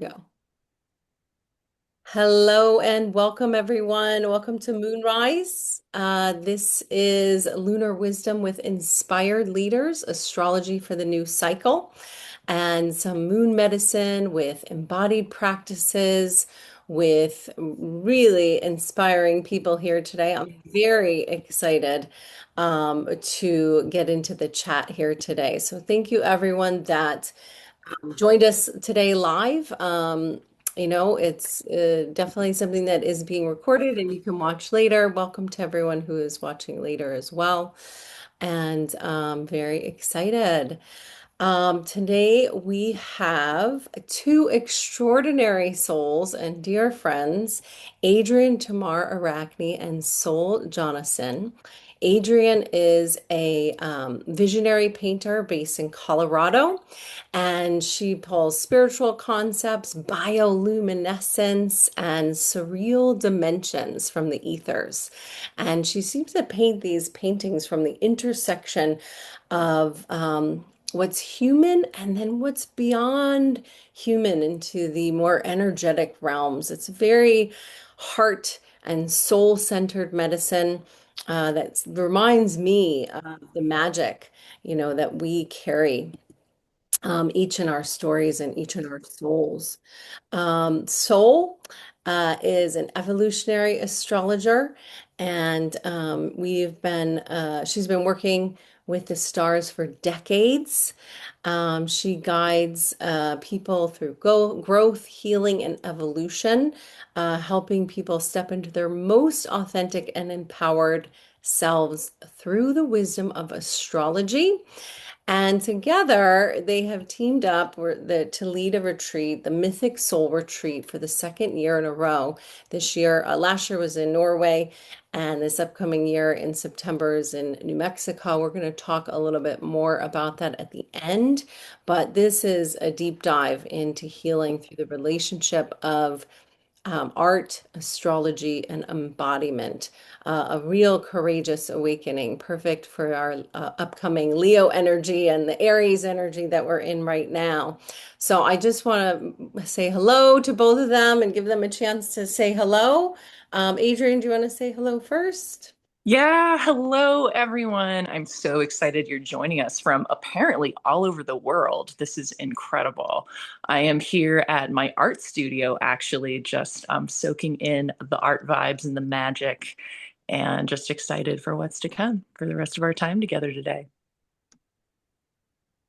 We go. Hello and welcome, everyone. Welcome to MoonRise. This is Lunar Wisdom with Inspired Leaders, astrology for the new cycle, and some moon medicine with embodied practices, with really inspiring people here today. I'm very excited to get into the chat here today. So, thank you, everyone, that joined us today live. It's definitely something that is being recorded and you can watch later. Welcome to everyone who is watching later as well. And very excited. Today we have two extraordinary souls and dear friends, Adrianne Tamar Arachne and Sol Jonassen. Adrianne is a visionary painter based in Colorado, and she pulls spiritual concepts, bioluminescence, and surreal dimensions from the ethers. And she seems to paint these paintings from the intersection of what's human and then what's beyond human into the more energetic realms. It's very heart and soul-centered medicine that reminds me of the magic, that we carry each in our stories and each in our souls. Sol is an evolutionary astrologer, and she's been working with the stars for decades. She guides people through growth, healing, and evolution, helping people step into their most authentic and empowered selves through the wisdom of astrology. And together they have teamed up to lead a retreat, the Mythic Soul Retreat, for the second year in a row. This year, last year was in Norway, and this upcoming year in September is in New Mexico. We're going to talk a little bit more about that at the end, but this is a deep dive into healing through the relationship of art, astrology, and embodiment. A real courageous awakening, perfect for our upcoming Leo energy and the Aries energy that we're in right now. So I just want to say hello to both of them and give them a chance to say hello. Adrianne, do you want to say hello first? Yeah, hello everyone. I'm so excited you're joining us from apparently all over the world. This is incredible. I am here at my art studio, actually, just soaking in the art vibes and the magic, and just excited for what's to come for the rest of our time together today.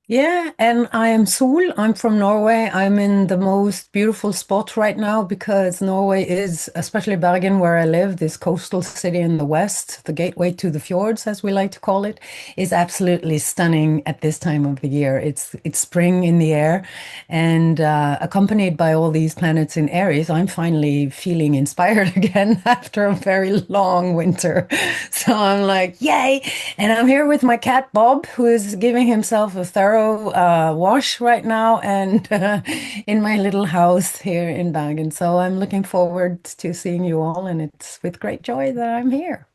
Yeah, and I am Sol. I'm from Norway. I'm in the most beautiful spot right now because Norway is, especially Bergen, where I live, this coastal city in the west, the gateway to the fjords, as we like to call it, is absolutely stunning at this time of the year. It's spring in the air, and accompanied by all these planets in Aries, I'm finally feeling inspired again after a very long winter. So I'm like, yay! And I'm here with my cat Bob, who is giving himself a thorough wash right now, and in my little house here in Bergen. So I'm looking forward to seeing you all, and it's with great joy that I'm here.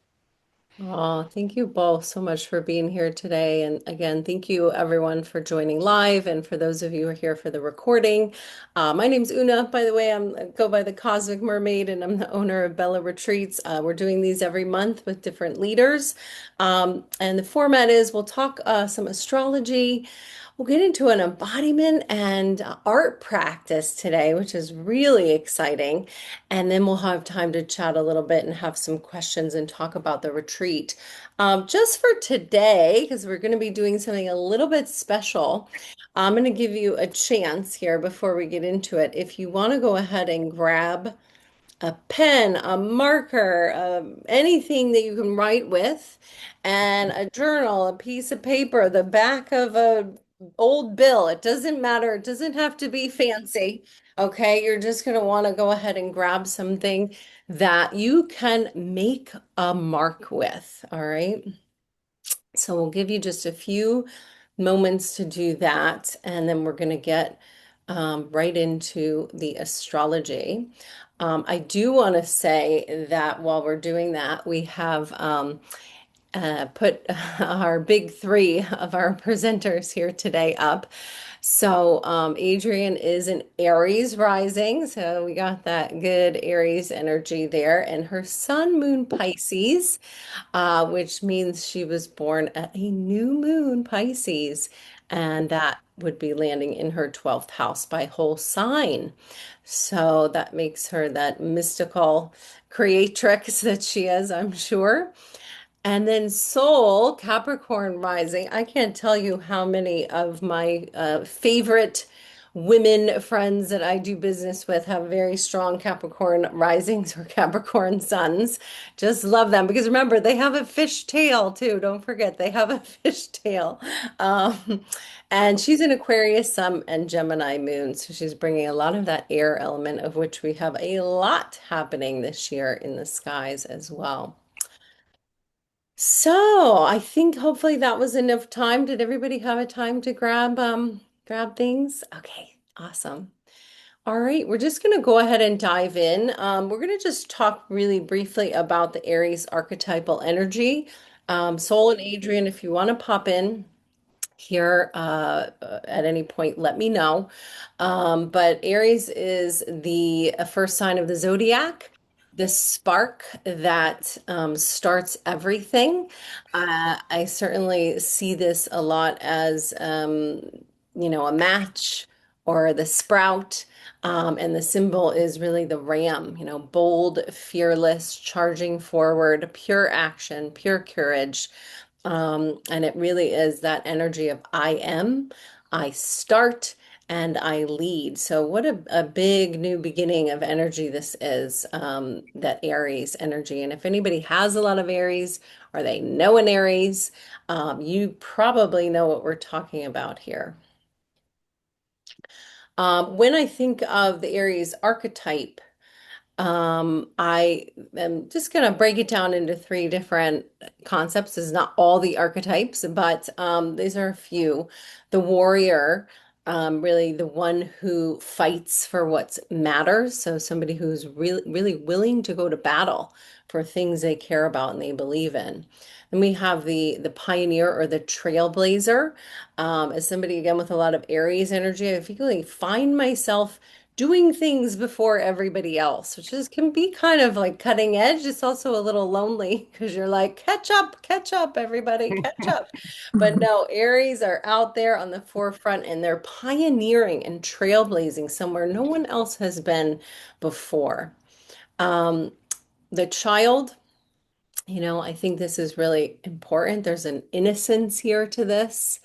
Oh, thank you both so much for being here today. And again, thank you everyone for joining live. And for those of you who are here for the recording, my name's Una, by the way. I go by the Cosmic Mermaid and I'm the owner of Bella Retreats. We're doing these every month with different leaders. And the format is we'll talk some astrology. We'll get into an embodiment and art practice today, which is really exciting. And then we'll have time to chat a little bit and have some questions and talk about the retreat. Just for today, because we're going to be doing something a little bit special, I'm going to give you a chance here before we get into it. If you want to go ahead and grab a pen, a marker, anything that you can write with, and a journal, a piece of paper, the back of a old bill. It doesn't matter. It doesn't have to be fancy. Okay, you're just going to want to go ahead and grab something that you can make a mark with. All right. So we'll give you just a few moments to do that, and then we're going to get right into the astrology. I do want to say that while we're doing that, we have put our big three of our presenters here today up. So, Adrian is an Aries rising, so we got that good Aries energy there, and her sun, moon Pisces, which means she was born at a new moon Pisces, and that would be landing in her 12th house by whole sign. So that makes her that mystical creatrix that she is, I'm sure. And then Sol, Capricorn rising. I can't tell you how many of my favorite women friends that I do business with have very strong Capricorn risings or Capricorn suns. Just love them because remember, they have a fish tail too. Don't forget, they have a fish tail. Um, and she's an Aquarius sun and Gemini moon. So she's bringing a lot of that air element, of which we have a lot happening this year in the skies as well. So I think hopefully that was enough time. Did everybody have a time to grab things? Okay, awesome. All right, we're just gonna go ahead and dive in. We're gonna just talk really briefly about the Aries archetypal energy. Sol and Adrian, if you want to pop in here at any point, let me know. But Aries is the first sign of the zodiac, the spark that starts everything. I certainly see this a lot as, a match or the sprout. And the symbol is really the ram, bold, fearless, charging forward, pure action, pure courage. And it really is that energy of I am, I start, and I lead. So, what a big new beginning of energy this is, that Aries energy. And if anybody has a lot of Aries or they know an Aries, you probably know what we're talking about here. When I think of the Aries archetype, I am just going to break it down into three different concepts. This is not all the archetypes, but these are a few. The warrior, really the one who fights for what matters. So somebody who's really, really willing to go to battle for things they care about and they believe in. Then we have the pioneer or the trailblazer, as somebody again with a lot of Aries energy. I feel like find myself doing things before everybody else, which is can be kind of like cutting edge. It's also a little lonely because you're like, catch up, everybody, catch up. But no, Aries are out there on the forefront and they're pioneering and trailblazing somewhere no one else has been before. Um, the child, I think this is really important. There's an innocence here to this,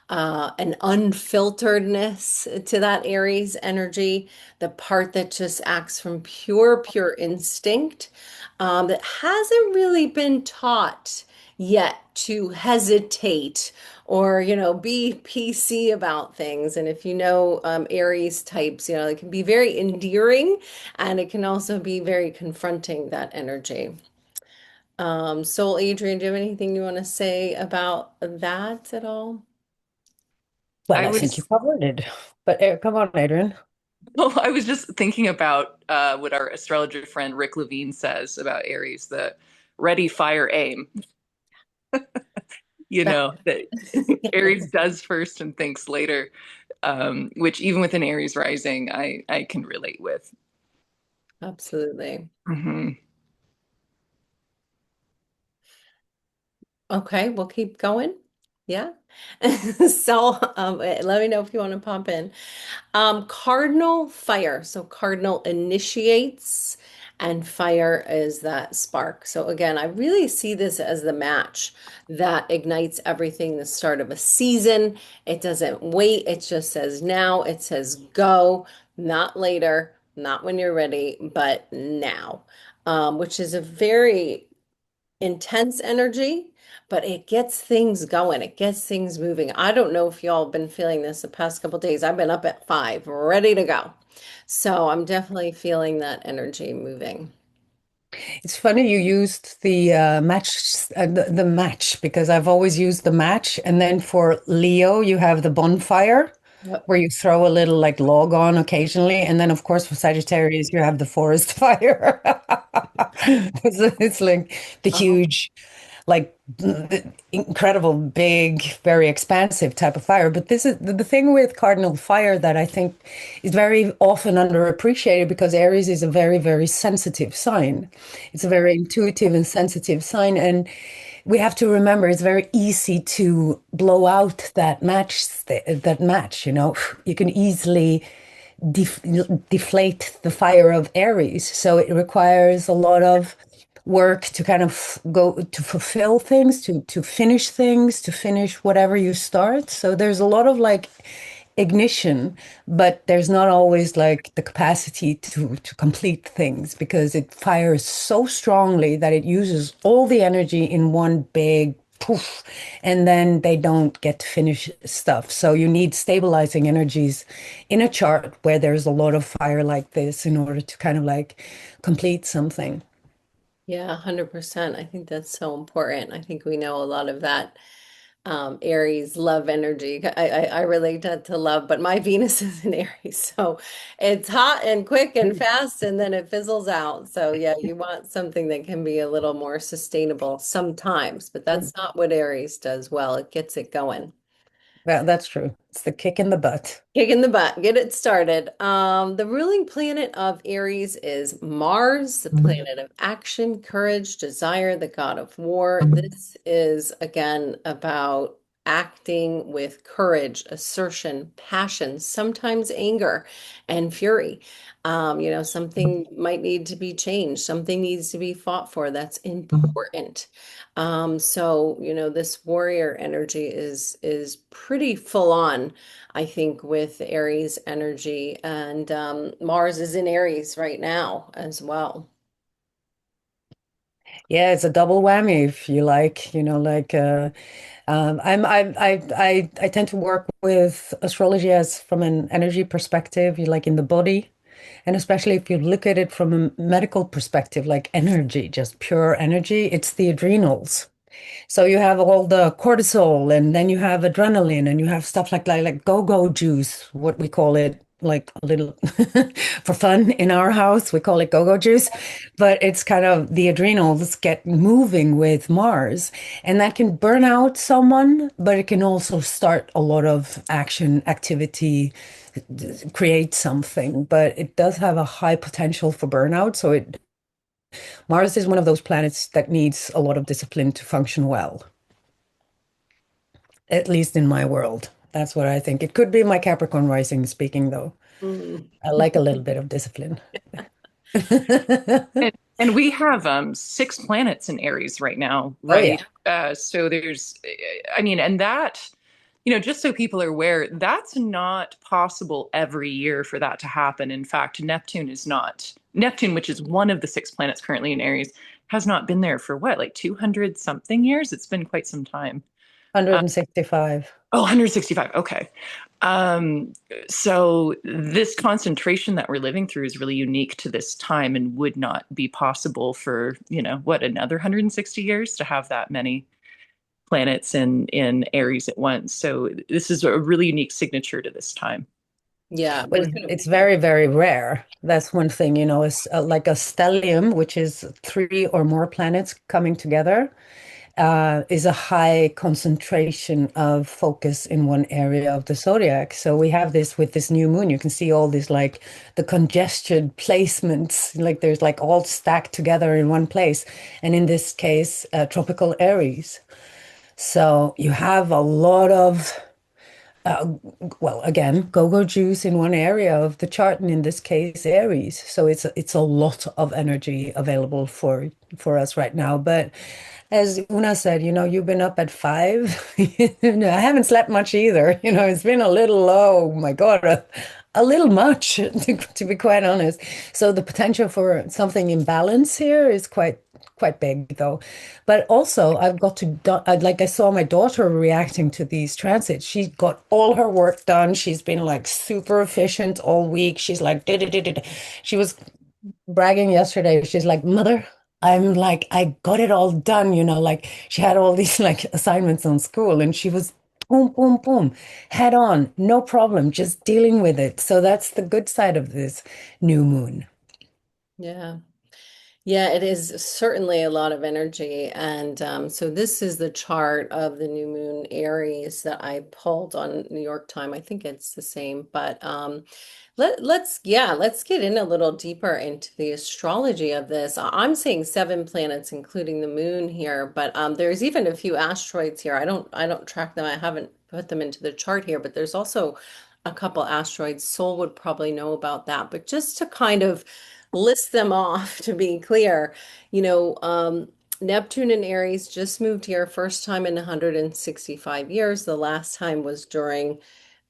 an unfilteredness to that Aries energy, the part that just acts from pure instinct, that hasn't really been taught yet to hesitate or, be PC about things. And if you know Aries types, it can be very endearing and it can also be very confronting, that energy. Soul Adrian, do you have anything you want to say about that at all? Well, I I think you was covered it. But come on, Adrian. well, I was just thinking about what our astrologer friend Rick Levine says about Aries, the ready, fire, aim. That, That Aries does first and thinks later, which even with an Aries rising, I can relate with. absolutely. Hmm. Okay, we'll keep going. Yeah. So, let me know if you want to pop in. Cardinal fire. So cardinal initiates and fire is that spark. So again, I really see this as the match that ignites everything, the start of a season. It doesn't wait. It just says now. It says go, not later, not when you're ready, but now. Which is a very intense energy, but it gets things going. It gets things moving. I don't know if y'all have been feeling this the past couple days. I've been up at 5, ready to go. So I'm definitely feeling that energy moving. It's funny you used the the match because I've always used the match. And then for Leo, you have the bonfire Yep. where you throw a little like log on occasionally. And then, of course, for Sagittarius, you have the forest fire. It's like the Oh, huge. like incredible, big, very expansive type of fire. But this is the thing with cardinal fire that I think is very often underappreciated because Aries is a very, very sensitive sign. It's a very intuitive and sensitive sign. And we have to remember it's very easy to blow out that match, you know. You can easily def deflate the fire of Aries. So it requires a lot of work to kind of go to fulfill things, to finish things, to finish whatever you start. So there's a lot of like ignition, but there's not always like the capacity to complete things because it fires so strongly that it uses all the energy in one big poof, and then they don't get to finish stuff. So you need stabilizing energies in a chart where there's a lot of fire like this in order to kind of like complete something. Yeah, 100%. I think that's so important. I think we know a lot of that Aries love energy. I relate that to love, but my Venus is in Aries, so it's hot and quick and fast, and then it fizzles out. So yeah, you want something that can be a little more sustainable sometimes, but that's not what Aries does well. It gets it going. Well, that's true. It's the kick in the butt. Kick in the butt, get it started. The ruling planet of Aries is Mars, the planet of action, courage, desire, the god of war. This is again about acting with courage, assertion, passion, sometimes anger and fury. Something might need to be changed, something needs to be fought for. That's important. This warrior energy is pretty full on. I think with Aries energy, and Mars is in Aries right now as well. Yeah, it's a double whammy if you like, you know, like I tend to work with astrology as from an energy perspective, you like in the body, and especially if you look at it from a medical perspective, like energy, just pure energy, it's the adrenals. So you have all the cortisol, and then you have adrenaline, and you have stuff like go-go juice, what we call it, like a little for fun in our house, we call it go-go juice. But it's kind of the adrenals get moving with Mars, and that can burn out someone, but it can also start a lot of action, activity, create something. But it does have a high potential for burnout. So it Mars is one of those planets that needs a lot of discipline to function well, at least in my world. That's what I think. It could be my Capricorn rising speaking, though. Mm. I like a little bit of discipline. And we have six planets in Aries right now, Oh, right? yeah. So there's, I mean, and that, just so people are aware, that's not possible every year for that to happen. In fact, Neptune, which is one of the six planets currently in Aries, has not been there for what, like 200 something years? It's been quite some time. Uh, 165. oh, 165. Okay. Um, so this concentration that we're living through is really unique to this time and would not be possible for, what, another 160 years to have that many planets in Aries at once. So this is a really unique signature to this time. Yeah, Well, there's gonna it's very, very rare. That's one thing, you know, it's like a stellium, which is three or more planets coming together. Is a high concentration of focus in one area of the zodiac. So we have this with this new moon. You can see all these like the congested placements, like there's like all stacked together in one place. And in this case, tropical Aries. So you have a lot of well, again, go-go juice in one area of the chart, and in this case, Aries. So it's a lot of energy available for us right now. But as Una said, you know, you've been up at 5. I haven't slept much either. You know, it's been a little low. Oh my God, a little much to be quite honest. So the potential for something in balance here is quite big though. But also I've got to like I saw my daughter reacting to these transits. She got all her work done. She's been like super efficient all week. She's like did. She was bragging yesterday. She's like, Mother, I'm like, I got it all done, you know, like she had all these like assignments on school and she was boom, boom, boom, head on, no problem, just dealing with it. So that's the good side of this new moon. yeah. Yeah, it is certainly a lot of energy. And so this is the chart of the new moon Aries that I pulled on New York time. I think it's the same, but let's get in a little deeper into the astrology of this. I'm seeing seven planets, including the moon here, but there's even a few asteroids here. I don't track them. I haven't put them into the chart here, but there's also a couple asteroids. Sol would probably know about that, but just to kind of list them off to be clear, you know, Neptune and Aries just moved here first time in 165 years. The last time was during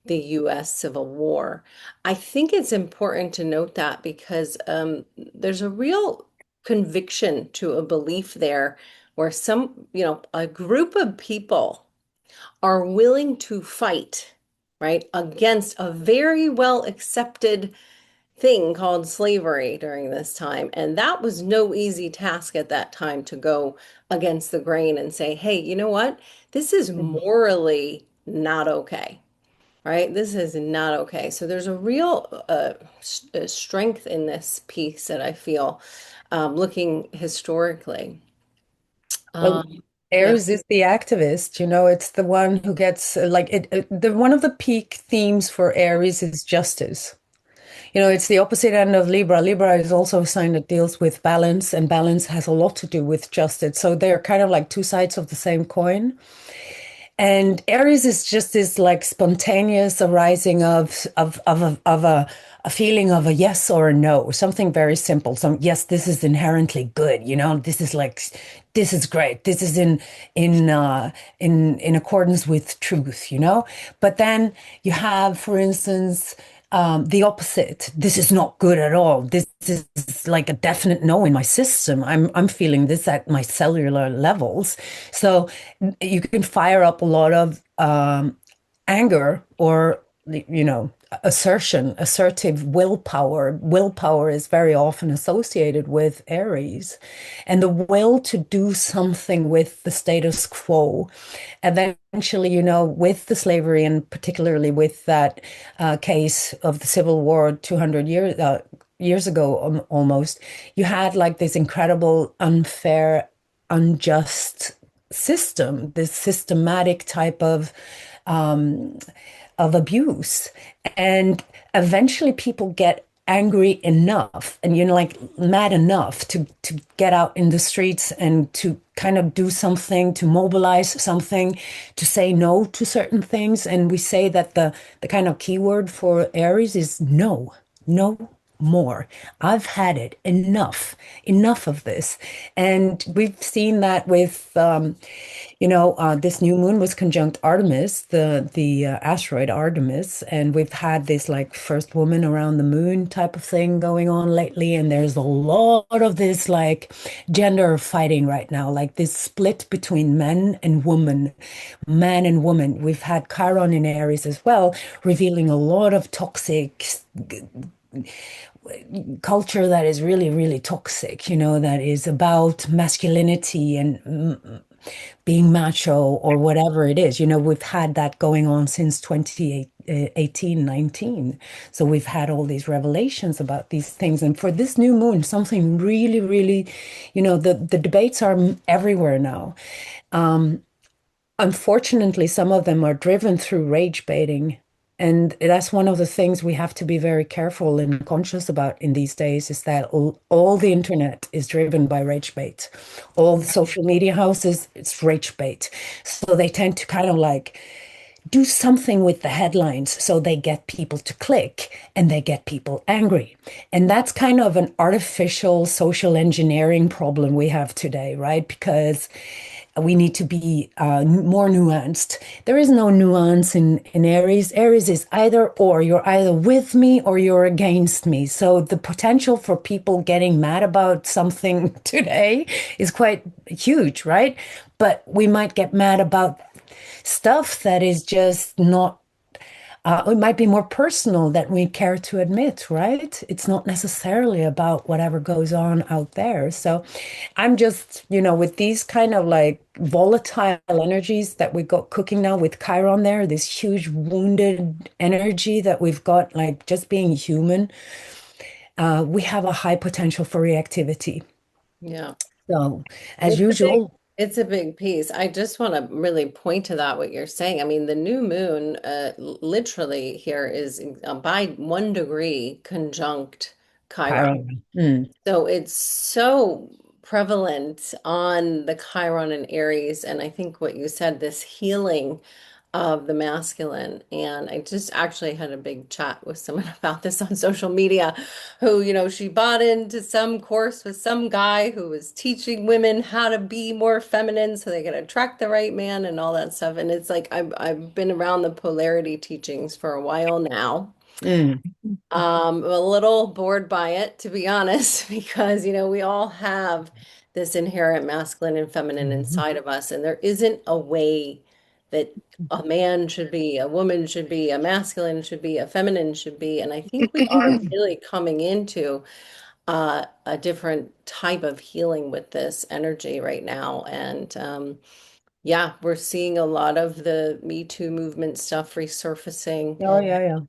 the US Civil War. I think it's important to note that because there's a real conviction to a belief there where a group of people are willing to fight, right, against a very well accepted thing called slavery during this time. And that was no easy task at that time to go against the grain and say, hey, you know what? This is Mhm. morally not okay, right? This is not okay. So there's a real strength in this piece that I feel looking historically. Well, Yeah. Aries is the activist, it's the one who gets the one of the peak themes for Aries is justice. It's the opposite end of Libra. Libra is also a sign that deals with balance, and balance has a lot to do with justice. So they're kind of like two sides of the same coin. And Aries is just this like spontaneous arising of a feeling of a yes or a no, something very simple. Some yes, this is inherently good, this is like this is great. This is in accordance with truth. But then you have, for instance, the opposite. This is not good at all. This is like a definite no in my system. I'm feeling this at my cellular levels. So you can fire up a lot of anger or assertive willpower. Willpower is very often associated with Aries, and the will to do something with the status quo. Eventually, with the slavery and particularly with that case of the Civil War 200 years ago, almost, you had like this incredible, unfair, unjust system, this systematic type of abuse. And eventually people get angry enough and like mad enough to get out in the streets and to kind of do something, to mobilize something, to say no to certain things. And we say that the kind of keyword for Aries is no, no more. I've had it. Enough of this. And we've seen that with this new moon was conjunct Artemis, the asteroid Artemis, and we've had this like first woman around the moon type of thing going on lately, and there's a lot of this like gender fighting right now, like this split between men and women, man and woman. We've had Chiron in Aries as well, revealing a lot of toxic culture that is really, really toxic, that is about masculinity and being macho or whatever it is. We've had that going on since 2018, 19. So we've had all these revelations about these things. And for this new moon, something really, really, the debates are everywhere now. Unfortunately, some of them are driven through rage baiting. And that's one of the things we have to be very careful and conscious about in these days is that all the internet is driven by rage bait. All the social media houses, it's rage bait. So they tend to kind of like do something with the headlines so they get people to click and they get people angry. And that's kind of an artificial social engineering problem we have today, right? Because we need to be more nuanced. There is no nuance in Aries. Aries is either or. You're either with me or you're against me. So the potential for people getting mad about something today is quite huge, right? But we might get mad about stuff that is just not it might be more personal than we care to admit, right? It's not necessarily about whatever goes on out there. So I'm just, with these kind of like volatile energies that we got cooking now with Chiron there, this huge wounded energy that we've got, like just being human, we have a high potential for reactivity. Yeah. So, as It's a big, usual, it's a big piece. I just want to really point to that, what you're saying. I mean, the new moon, literally here is by 1 degree conjunct Chiron. Chiron. Mm. So it's so prevalent on the Chiron and Aries. And I think what you said, this healing of the masculine. And I just actually had a big chat with someone about this on social media who, she bought into some course with some guy who was teaching women how to be more feminine so they could attract the right man and all that stuff. And it's like I've been around the polarity teachings for a while now. Mm. I'm a little bored by it, to be honest, because we all have this inherent masculine and feminine Mhm. inside of us, and there isn't a way that a man should be, a woman should be, a masculine should be, a feminine should be. And I think we are really coming into a different type of healing with this energy right now. And yeah, we're seeing a lot of the Me Too movement stuff resurfacing. Oh, yeah, yeah.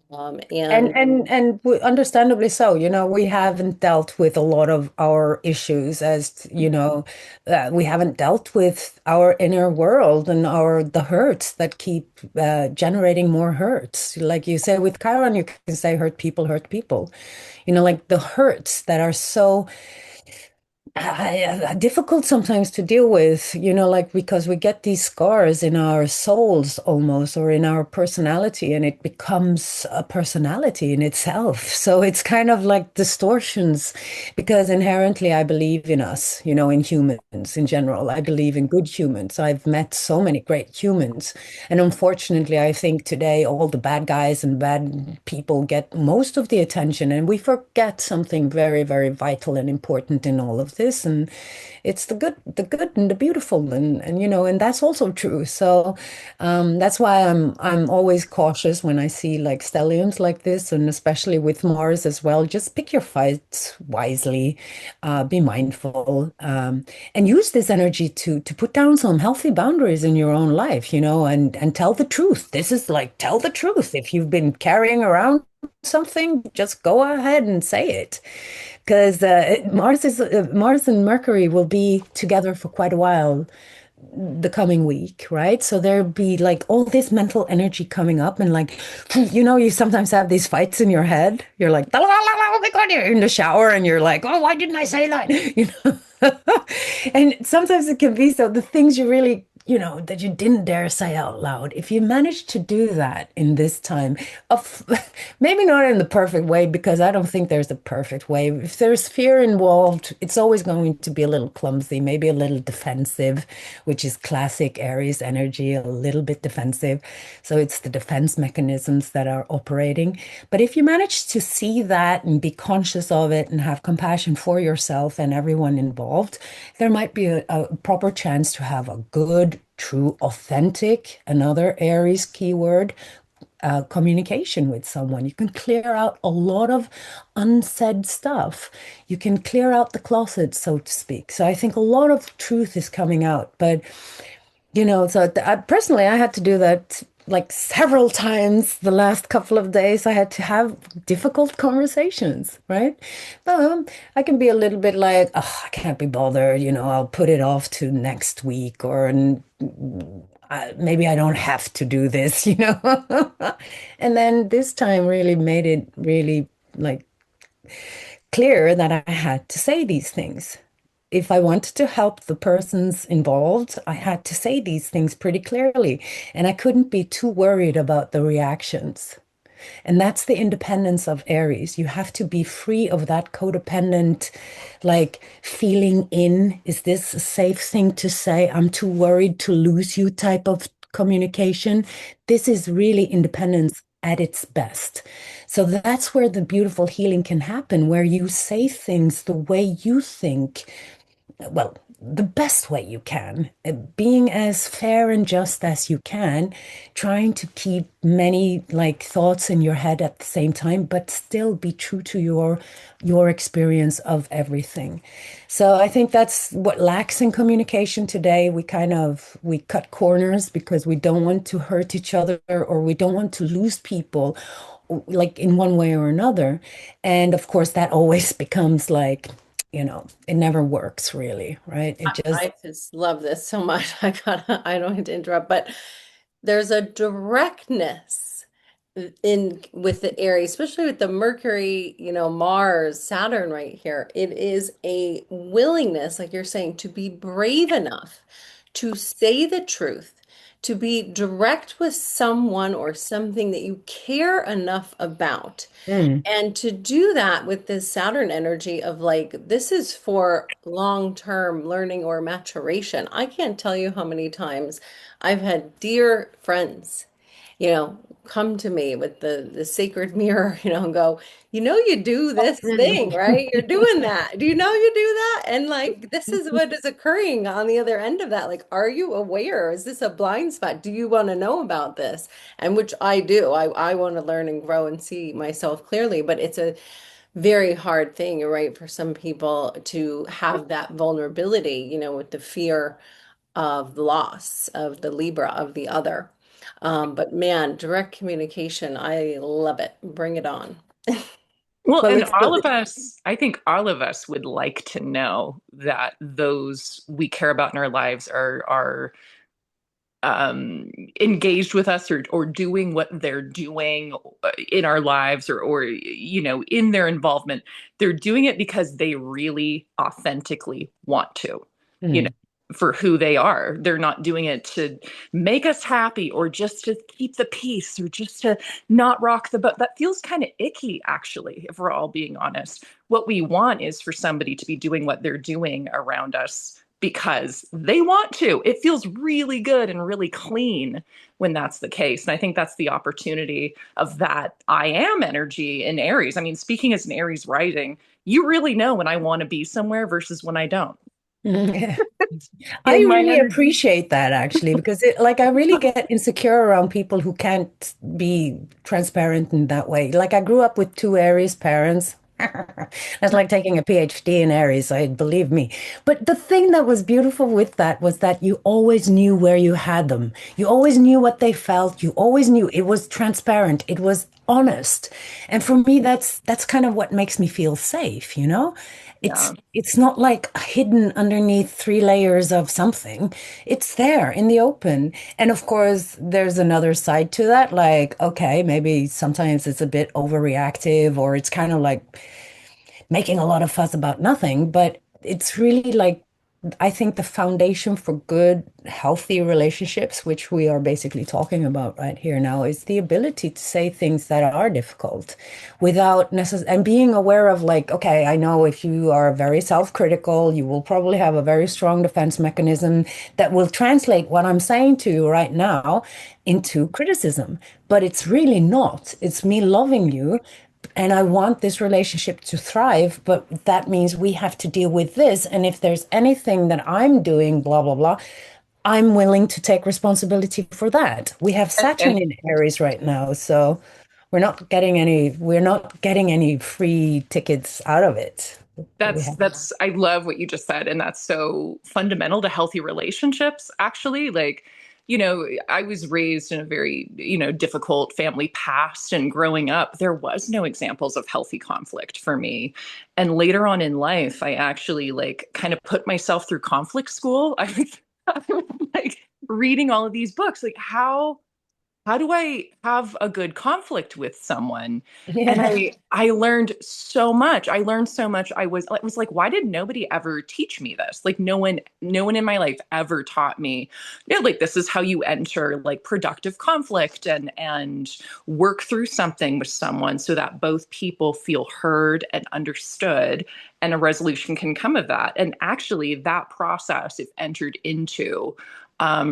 And Understandably so, we haven't dealt with a lot of our issues as, we haven't dealt with our inner world and the hurts that keep generating more hurts. Like you say with Chiron, you can say hurt people hurt people. Like the hurts that are so difficult sometimes to deal with, like because we get these scars in our souls almost, or in our personality, and it becomes a personality in itself. So it's kind of like distortions, because inherently I believe in us, in humans in general. I believe in good humans. I've met so many great humans. And unfortunately, I think today all the bad guys and bad people get most of the attention, and we forget something very, very vital and important in all of this. And it's the good and the beautiful, and that's also true. So that's why I'm always cautious when I see like stelliums like this, and especially with Mars as well. Just pick your fights wisely, be mindful, and use this energy to put down some healthy boundaries in your own life, and tell the truth. This is like tell the truth. If you've been carrying around something, just go ahead and say it, because Mars and Mercury will be together for quite a while the coming week, right? So there'll be like all this mental energy coming up, and like, you sometimes have these fights in your head. You're like, oh my God, you're in the shower and you're like, oh, why didn't I say that? And sometimes it can be so the things you really, that you didn't dare say out loud. If you manage to do that in this time of maybe not in the perfect way, because I don't think there's a perfect way. If there's fear involved, it's always going to be a little clumsy, maybe a little defensive, which is classic Aries energy, a little bit defensive. So it's the defense mechanisms that are operating. But if you manage to see that and be conscious of it and have compassion for yourself and everyone involved, there might be a proper chance to have a good, true, authentic, another Aries keyword, communication with someone. You can clear out a lot of unsaid stuff. You can clear out the closet, so to speak. So I think a lot of truth is coming out. But, personally, I had to do that like several times the last couple of days. I had to have difficult conversations, right? I can be a little bit like, oh, I can't be bothered, I'll put it off to next week, or maybe I don't have to do this, And then this time really made it really like clear that I had to say these things. If I wanted to help the persons involved, I had to say these things pretty clearly, and I couldn't be too worried about the reactions. And that's the independence of Aries. You have to be free of that codependent, like feeling in, is this a safe thing to say? I'm too worried to lose you type of communication. This is really independence at its best. So that's where the beautiful healing can happen, where you say things the way you think, well, the best way you can, being as fair and just as you can, trying to keep many like thoughts in your head at the same time, but still be true to your experience of everything. So I think that's what lacks in communication today. We cut corners because we don't want to hurt each other, or we don't want to lose people like in one way or another. And of course, that always becomes like it never works really, right? It just, I just love this so much. I don't need to interrupt, but there's a directness in with the Aries, especially with the Mercury, Mars, Saturn right here. It is a willingness, like you're saying, to be brave enough to say the truth, to be direct with someone or something that you care enough about. mm, And to do that with this Saturn energy of like, this is for long-term learning or maturation. I can't tell you how many times I've had dear friends, come to me with the sacred mirror, and go, you do this thing, right? You're doing that. Do you know you do that? And like, this is what is occurring on the other end of that. Like, are you aware? Is this a blind spot? Do you want to know about this? And which I do. I want to learn and grow and see myself clearly, but it's a very hard thing, right, for some people to have that vulnerability, with the fear of loss, of the Libra, of the other. But man, direct communication, I love it. Bring it on. Well, well, and it's all of us, I think all of us would like to know that those we care about in our lives are engaged with us or doing what they're doing in our lives or in their involvement. They're doing it because they really authentically want to, you know, mm, for who they are. They're not doing it to make us happy or just to keep the peace or just to not rock the boat. That feels kind of icky, actually, if we're all being honest. What we want is for somebody to be doing what they're doing around us because they want to. It feels really good and really clean when that's the case. And I think that's the opportunity of that I am energy in Aries. I mean, speaking as an Aries rising, you really know when I want to be somewhere versus when I don't. yeah. I In my really energy. appreciate that actually, because like I really get insecure around people who can't be transparent in that way. Like I grew up with two Aries parents. That's like taking a PhD in Aries, I believe me. But the thing that was beautiful with that was that you always knew where you had them. You always knew what they felt. You always knew it was transparent. It was honest. And for me, that's kind of what makes me feel safe, you know? Yeah. It's not like hidden underneath three layers of something. It's there in the open. And of course, there's another side to that. Like, okay, maybe sometimes it's a bit overreactive or it's kind of like making a lot of fuss about nothing, but it's really like I think the foundation for good, healthy relationships, which we are basically talking about right here now, is the ability to say things that are difficult without necessarily, and being aware of like, okay, I know if you are very self-critical, you will probably have a very strong defense mechanism that will translate what I'm saying to you right now into criticism. But it's really not. It's me loving you and I want this relationship to thrive, but that means we have to deal with this. And if there's anything that I'm doing, blah, blah, blah, I'm willing to take responsibility for that. We have Saturn And in Aries right now, so we're not getting any free tickets out of it. We have, I love what you just said. And that's so fundamental to healthy relationships, actually. Like, I was raised in a very, difficult family past, and growing up, there was no examples of healthy conflict for me. And later on in life, I actually like kind of put myself through conflict school. I was like reading all of these books, like how do I have a good conflict with someone? And yeah. I learned so much. I learned so much. It was like, why did nobody ever teach me this? Like no one in my life ever taught me, like this is how you enter like productive conflict and work through something with someone so that both people feel heard and understood and a resolution can come of that. And actually that process, if entered into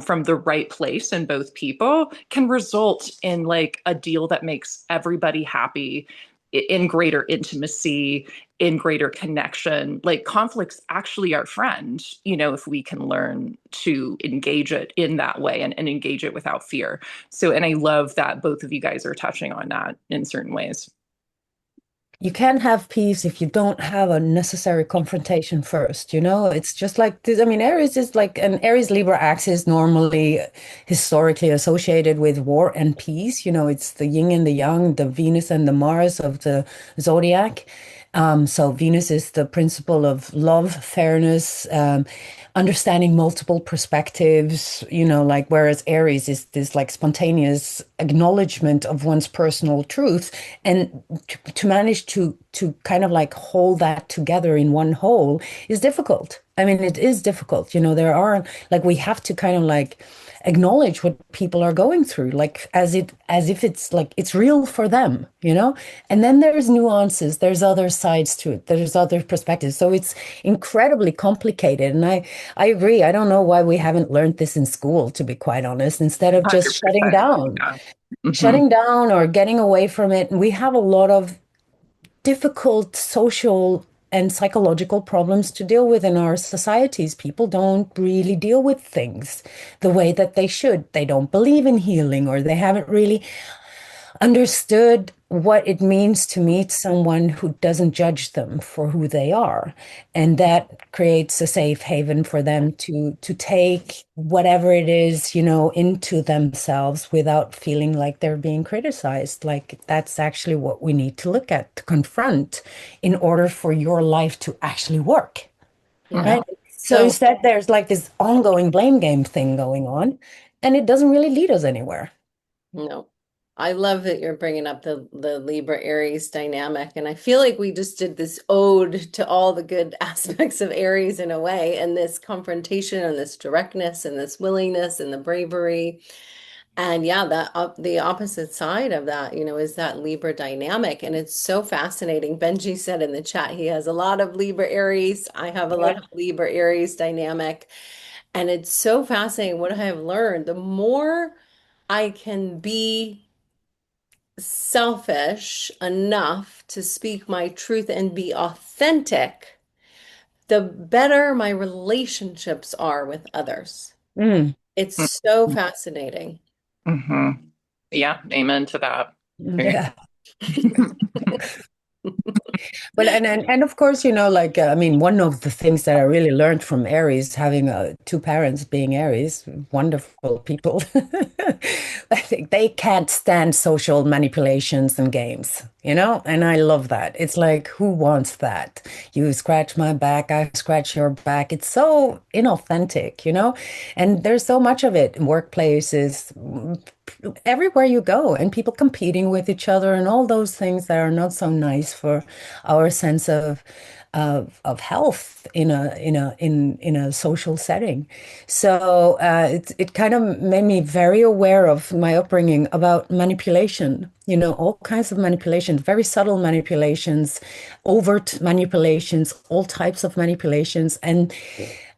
from the right place in both people, can result in like a deal that makes everybody happy, in greater intimacy, in greater connection. Like conflicts actually are friend, if we can learn to engage it in that way and engage it without fear. So, and I love that both of you guys are touching on that in certain ways. You can't have peace if you don't have a necessary confrontation first, you know? It's just like this. I mean, Aries is like an Aries Libra axis normally historically associated with war and peace. You know, it's the yin and the yang, the Venus and the Mars of the zodiac. So Venus is the principle of love, fairness, understanding multiple perspectives, like whereas Aries is this like spontaneous acknowledgement of one's personal truth. And to manage to kind of like hold that together in one whole is difficult. I mean, it is difficult. There are like we have to kind of like acknowledge what people are going through, like as if it's like it's real for them. And then there's nuances, there's other sides to it, there's other perspectives. So it's incredibly complicated. And I agree. I don't know why we haven't learned this in school, to be quite honest, instead of just shutting 100%. down, Yeah. Hmm. shutting down or getting away from it. And we have a lot of difficult social and psychological problems to deal with in our societies. People don't really deal with things the way that they should. They don't believe in healing, or they haven't really understood what it means to meet someone who doesn't judge them for who they are. And that creates a safe haven for them to take whatever it is, into themselves without feeling like they're being criticized. Like that's actually what we need to look at, to confront in order for your life to actually work. Yeah. Right? So So, instead, there's like this ongoing blame game thing going on, and it doesn't really lead us anywhere. no. I love that you're bringing up the Libra Aries dynamic, and I feel like we just did this ode to all the good aspects of Aries in a way, and this confrontation and this directness and this willingness and the bravery. And yeah, that the opposite side of that, is that Libra dynamic. And it's so fascinating. Benji said in the chat he has a lot of Libra Aries. I have a lot of Libra Aries dynamic. And it's so fascinating what I have learned. The more I can be selfish enough to speak my truth and be authentic, the better my relationships are with others. Mm. It's so fascinating. Hmm. Yeah, amen to that. Very. Yeah. Well, and of course, like I mean, one of the things that I really learned from Aries, having two parents being Aries, wonderful people, I think they can't stand social manipulations and games, and I love that. It's like, who wants that? You scratch my back, I scratch your back. It's so inauthentic. And there's so much of it in workplaces, everywhere you go, and people competing with each other and all those things that are not so nice for our sense of health in a social setting. So it kind of made me very aware of my upbringing about manipulation. All kinds of manipulations, very subtle manipulations, overt manipulations, all types of manipulations, and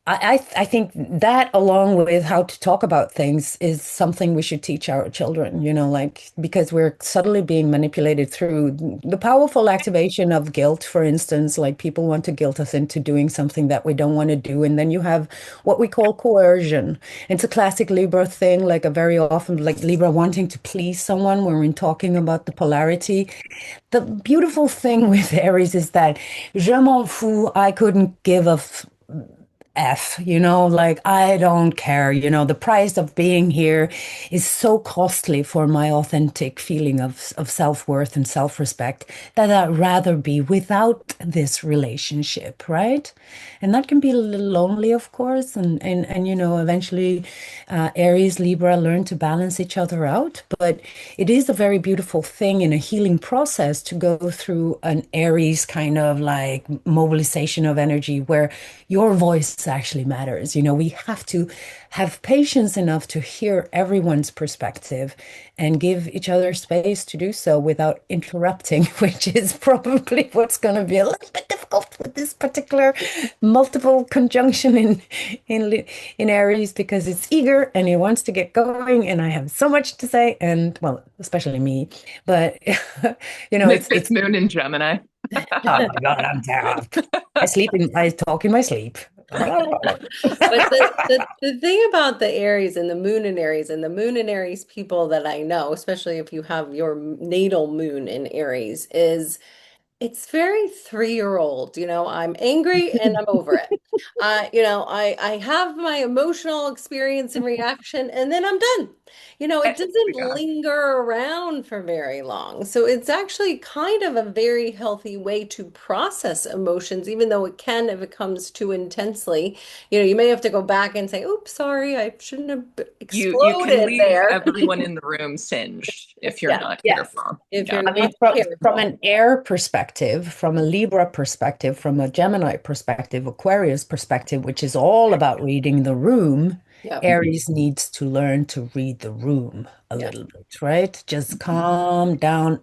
I think that, along with how to talk about things, is something we should teach our children, like because we're subtly being manipulated through the powerful activation of guilt, for instance, like people want to guilt us into doing something that we don't want to do. And then you have what we call coercion. It's a classic Libra thing, like a very often like Libra wanting to please someone when we're talking about the polarity. The beautiful thing with Aries is that je m'en fous, I couldn't give like I don't care. The price of being here is so costly for my authentic feeling of self-worth and self-respect that I'd rather be without this relationship, right? And that can be a little lonely, of course. And eventually Aries, Libra learn to balance each other out. But it is a very beautiful thing in a healing process to go through an Aries kind of like mobilization of energy where your voice actually matters. We have to have patience enough to hear everyone's perspective and give each other space to do so without interrupting, which is probably what's going to be a little bit difficult with this particular multiple conjunction in Aries, because it's eager and it wants to get going, and I have so much to say, and well, especially me, but The fifth it's moon in Gemini. oh my God, I'm terrible. I talk in my sleep. But the thing about the Aries and the moon in Aries and the moon in Aries people that I know, especially if you have your natal moon in Aries, is it's very 3-year-old. I'm angry and I'm over it. I have my emotional experience and reaction, and then I'm done. It doesn't Yeah. linger around for very long. So it's actually kind of a very healthy way to process emotions, even though it can, if it comes too intensely, you may have to go back and say, oops, sorry, I shouldn't have You can exploded leave there. everyone in the room singed if you're Yeah, not Yeah. careful. if Yeah. you're I mean, not from careful. an air perspective, from a Libra perspective, from a Gemini perspective, Aquarius perspective, which is all about reading the room, Yep. Aries needs to learn to read the room a Yeah. little bit, right? Just calm down.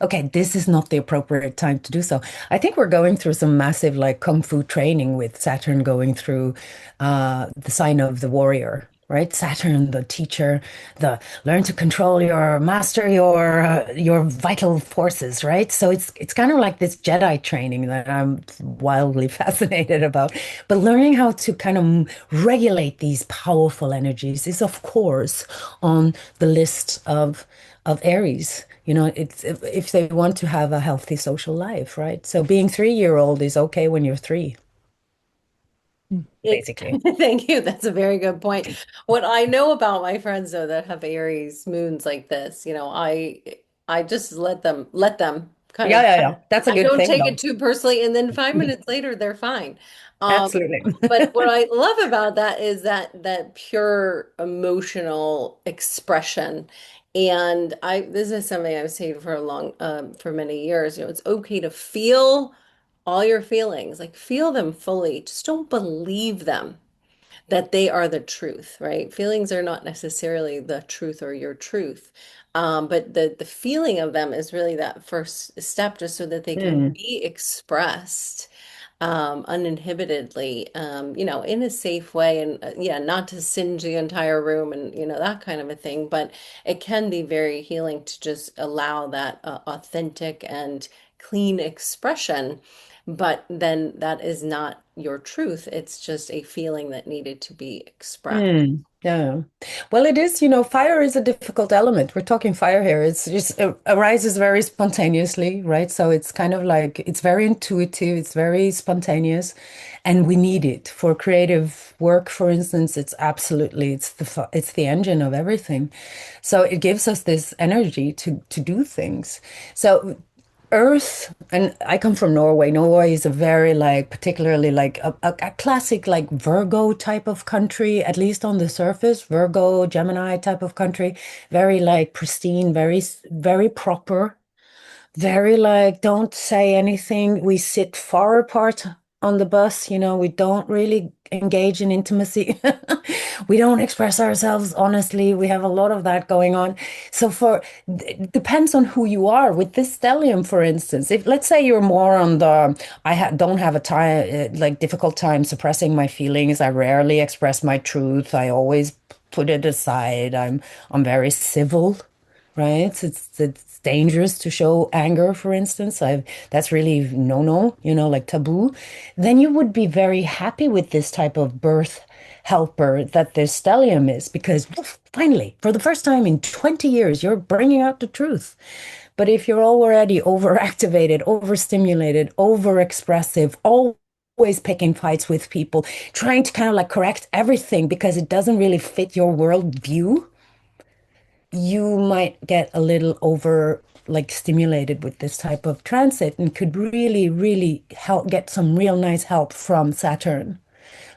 Okay, this is not the appropriate time to do so. I think we're going through some massive like kung fu training with Saturn going through the sign of the warrior. Right, Saturn, the teacher, the learn to control master your vital forces. Right, so it's kind of like this Jedi training that I'm wildly fascinated about. But learning how to kind of regulate these powerful energies is, of course, on the list of Aries. It's if they want to have a healthy social life, right? So being 3 year old is okay when you're three, basically. Thank you. That's a very good point. What I know about my friends though that have Aries moons like this, I just let them kind Yeah, of yeah, yeah. That's a I good don't thing, take it though. too personally, and then 5 minutes later they're fine. Um, Absolutely. but what I love about that is that pure emotional expression. And this is something I've said for many years. It's okay to feel all your feelings, like feel them fully. Just don't believe them that they are the truth, right? Feelings are not necessarily the truth or your truth. But the feeling of them is really that first step, just so that they can Hmm. be expressed uninhibitedly, in a safe way, and yeah, not to singe the entire room and that kind of a thing. But it can be very healing to just allow that authentic and clean expression. But then that is not your truth. It's just a feeling that needed to be expressed. Yeah. Well, it is, fire is a difficult element. We're talking fire here. It's just it arises very spontaneously, right? So it's kind of like it's very intuitive, it's very spontaneous, and we need it for creative work, for instance. It's the engine of everything. So it gives us this energy to do things. So Earth, and I come from Norway. Norway is a very like, particularly like a classic like Virgo type of country, at least on the surface, Virgo, Gemini type of country, very like pristine, very proper, very like, don't say anything. We sit far apart on the bus, we don't really engage in intimacy. We don't express ourselves honestly. We have a lot of that going on. So it depends on who you are. With this stellium, for instance, if let's say you're more on the, don't have a time, like difficult time suppressing my feelings. I rarely express my truth. I always put it aside. I'm very civil, right? It's dangerous to show anger, for instance. That's really no, like taboo. Then you would be very happy with this type of birth helper that this stellium is, because woof, finally, for the first time in 20 years, you're bringing out the truth. But if you're already overactivated, overstimulated, overexpressive, always picking fights with people, trying to kind of like correct everything because it doesn't really fit your worldview, you might get a little over like stimulated with this type of transit and could really, really help get some real nice help from Saturn.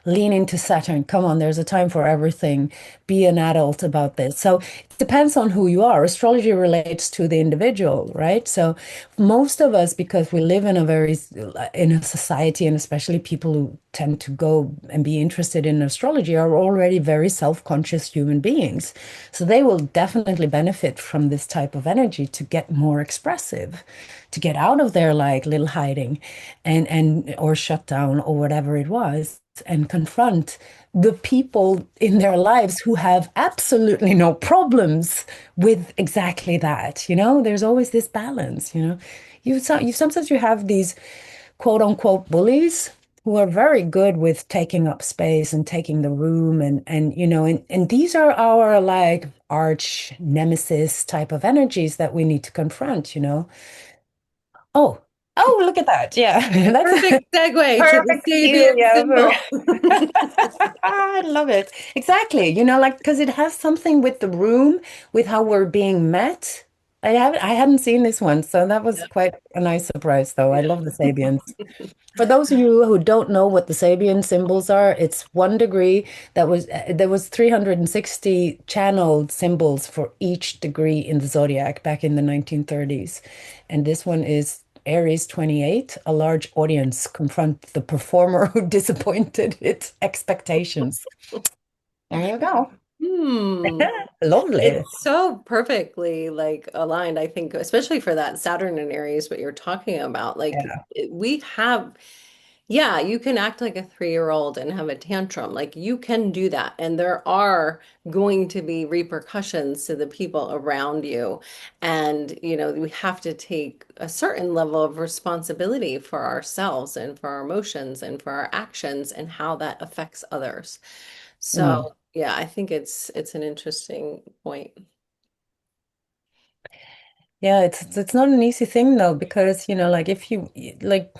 Lean into Saturn. Come on, there's a time for everything. Be an adult about this. So it depends on who you are. Astrology relates to the individual, right? So most of us, because we live in a society, and especially people who tend to go and be interested in astrology, are already very self-conscious human beings. So they will definitely benefit from this type of energy to get more expressive, to get out of their like little hiding and or shut down or whatever it was, and confront the people in their lives who have absolutely no problems with exactly that. There's always this balance. You sometimes you have these quote unquote bullies who are very good with taking up space and taking the room, and these are our like arch nemesis type of energies that we need to confront. Oh, Oh, look at that. Yeah. That's a Perfect segue to the perfect cue. Sabian Yeah. symbol. I love it. Exactly. Like because it has something with the room, with how we're being met. I hadn't seen this one, so that was Yeah, quite a nice surprise though. I yeah. love the Sabians. For those of you who don't know what the Sabian symbols are, it's 1 degree there was 360 channeled symbols for each degree in the zodiac back in the 1930s. And this one is Aries 28, a large audience confront the performer who disappointed its expectations. There you go. Hmm. Lovely. It's so perfectly like aligned, I think, especially for that Saturn in Aries, what you're talking about. Like Yeah. we have, yeah, you can act like a 3-year-old and have a tantrum. Like you can do that. And there are going to be repercussions to the people around you. And, we have to take a certain level of responsibility for ourselves and for our emotions and for our actions and how that affects others. Mm. So, yeah, I think it's an interesting point. Yeah, it's not an easy thing though, because like if you like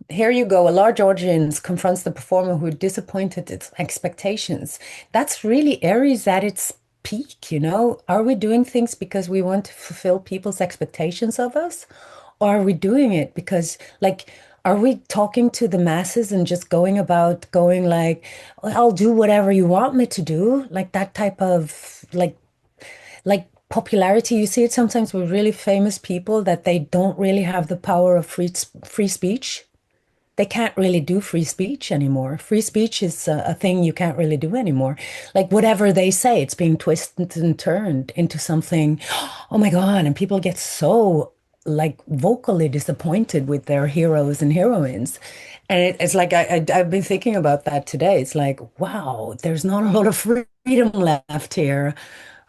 here you go, a large audience confronts the performer who disappointed its expectations. That's really Aries at its peak. Are we doing things because we want to fulfill people's expectations of us? Or are we doing it because, like, are we talking to the masses and just going about going like, "Oh, I'll do whatever you want me to do?" Like that type of like popularity. You see it sometimes with really famous people that they don't really have the power of free speech. They can't really do free speech anymore. Free speech is a thing you can't really do anymore. Like whatever they say, it's being twisted and turned into something, oh my God. And people get so like vocally disappointed with their heroes and heroines. And it's like I've been thinking about that today. It's like, wow, there's not a lot of freedom left here,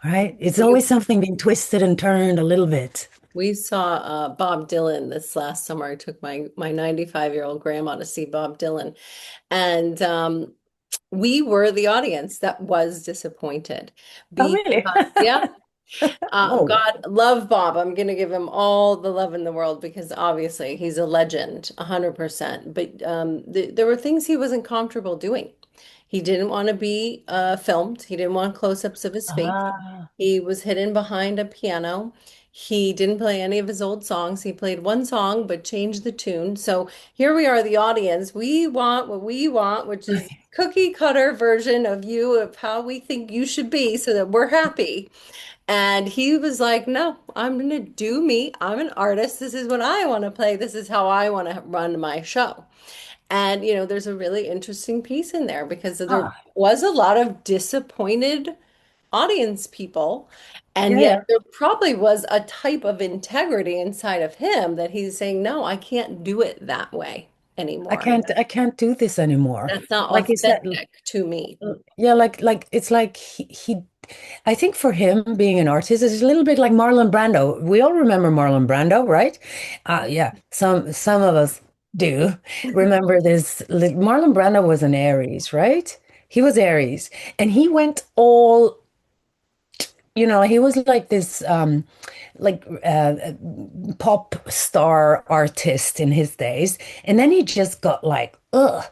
right? It's We always something being twisted and turned a little bit. we saw Bob Dylan this last summer. I took my 95-year-old grandma to see Bob Dylan, and we were the audience that was disappointed Oh, really? because, yeah, Whoa. God love Bob. I'm gonna give him all the love in the world because obviously he's a legend, 100%. But there were things he wasn't comfortable doing. He didn't want to be filmed. He didn't want close-ups of his face. Ah, He was hidden behind a piano. He didn't play any of his old songs. He played one song but changed the tune. So here we are, the audience. We want what we want, which is cookie cutter version of you, of how we think you should be so that we're happy. And he was like, no, I'm going to do me. I'm an artist. This is what I want to play. This is how I want to run my show. And, there's a really interesting piece in there because there ah, was a lot of disappointed audience people. And yeah, yet yeah. there probably was a type of integrity inside of him that he's saying, no, I can't do it that way anymore. I can't do this anymore. That's not Like you said, authentic to me. yeah, like it's like I think for him being an artist is a little bit like Marlon Brando. We all remember Marlon Brando, right? Yeah, some of us do remember this. Like, Marlon Brando was an Aries, right? He was Aries, and he went all, he was like this like pop star artist in his days, and then he just got like, ugh,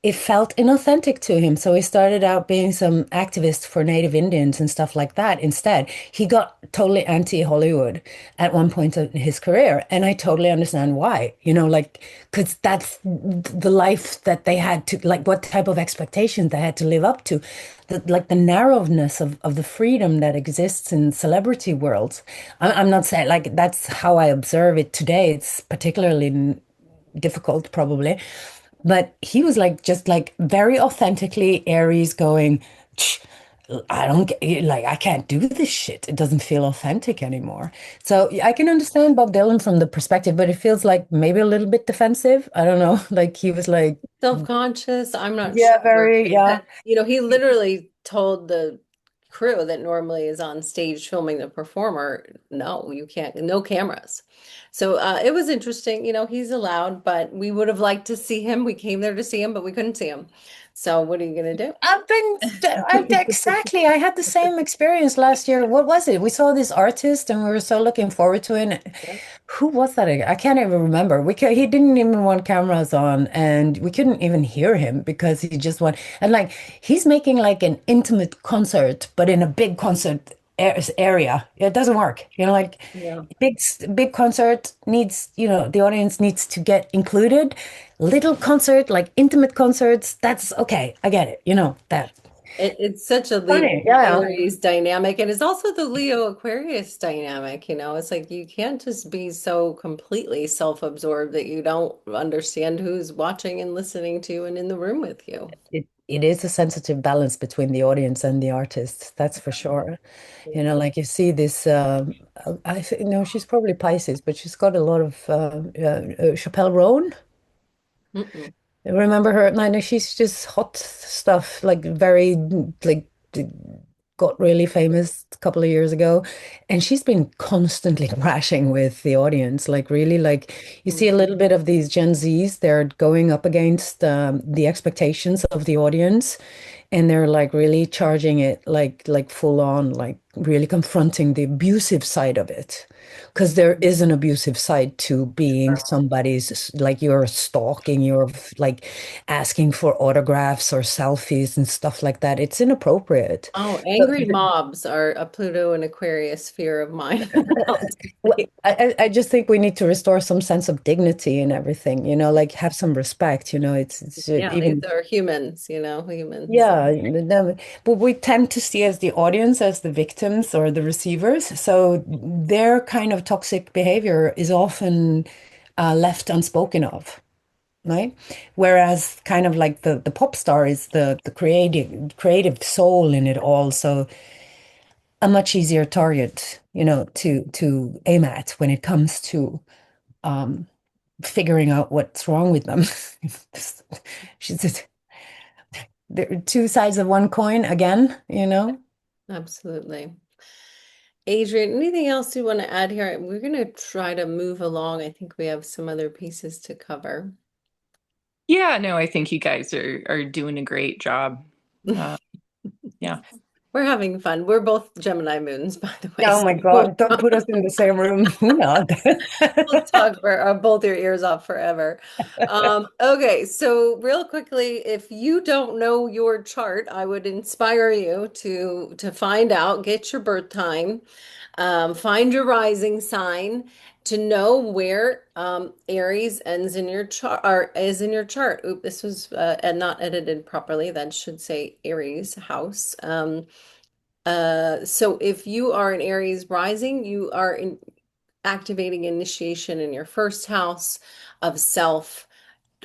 it felt inauthentic to him. So he started out being some activist for Native Indians and stuff like that. Instead, he got totally anti-Hollywood at one point in his career. And I totally understand why, like, because that's the life that they had to, like, what type of expectations they had to live up to. Like the narrowness of the freedom that exists in celebrity worlds. I'm not saying like that's how I observe it today. It's particularly difficult, probably. But he was like, just like very authentically Aries going, "Tch, I don't get, like, I can't do this shit. It doesn't feel authentic anymore." So yeah, I can understand Bob Dylan from the perspective, but it feels like maybe a little bit defensive. I don't know. Like he was like, Self-conscious, I'm not yeah, sure. very, yeah. Because, he literally told the crew that normally is on stage filming the performer, no, you can't, no cameras. So it was interesting. He's allowed, but we would have liked to see him. We came there to see him, but we couldn't see him. So what are you gonna do? Exactly. I had the same experience last year. What was it? We saw this artist and we were so looking forward to it. Yeah. Who was that again? I can't even remember. He didn't even want cameras on and we couldn't even hear him because he just went and like he's making like an intimate concert, but in a big concert area. It doesn't work. Like Yeah. big concert needs, the audience needs to get included. Little concert, like intimate concerts, that's okay. I get it. That. It's such a Libra Funny. Yeah. Aries dynamic, and it's also the Leo Aquarius dynamic. It's like you can't just be so completely self-absorbed that you don't understand who's watching and listening to you and in the room with you. It is a sensitive balance between the audience and the artist, that's for sure. Like you see this, she's probably Pisces, but she's got a lot of Chappelle Roan. Mm-mm. Remember her? No, she's just hot stuff, like very like got really famous a couple of years ago, and she's been constantly crashing with the audience. Like really, like you see a little bit of these Gen Zs, they're going up against the expectations of the audience, and they're like really charging it, like full on, like really confronting the abusive side of it. Because there is an abusive side to being somebody's, like you're stalking, you're like asking for autographs or selfies and stuff like that. It's inappropriate. Oh, So, angry mobs are a Pluto and Aquarius fear of mine. I just think we need to restore some sense of dignity and everything, like have some respect, it's Yeah, these even. are humans, humans. Yeah, but we tend to see as the audience as the victims or the receivers. So their kind of toxic behavior is often left unspoken of, right? Whereas kind of like the pop star is the creative soul in it all. So a much easier target, to aim at when it comes to um, figuring out what's wrong with them. She's there are two sides of one coin again. Absolutely. Adrian, anything else you want to add here? We're going to try to move along. I think we have some other pieces to cover. Yeah, no, I think you guys are doing a great job. Uh, yeah. We're having fun. We're both Gemini moons, by the way. Oh my So God, don't put us in the same room. Who not? we'll talk for both your ears off forever. Okay, so real quickly, if you don't know your chart, I would inspire you to find out, get your birth time, find your rising sign to know where Aries ends in your chart or is in your chart. Oop, this was and not edited properly. That should say Aries house. So if you are an Aries rising, you are activating initiation in your first house of self.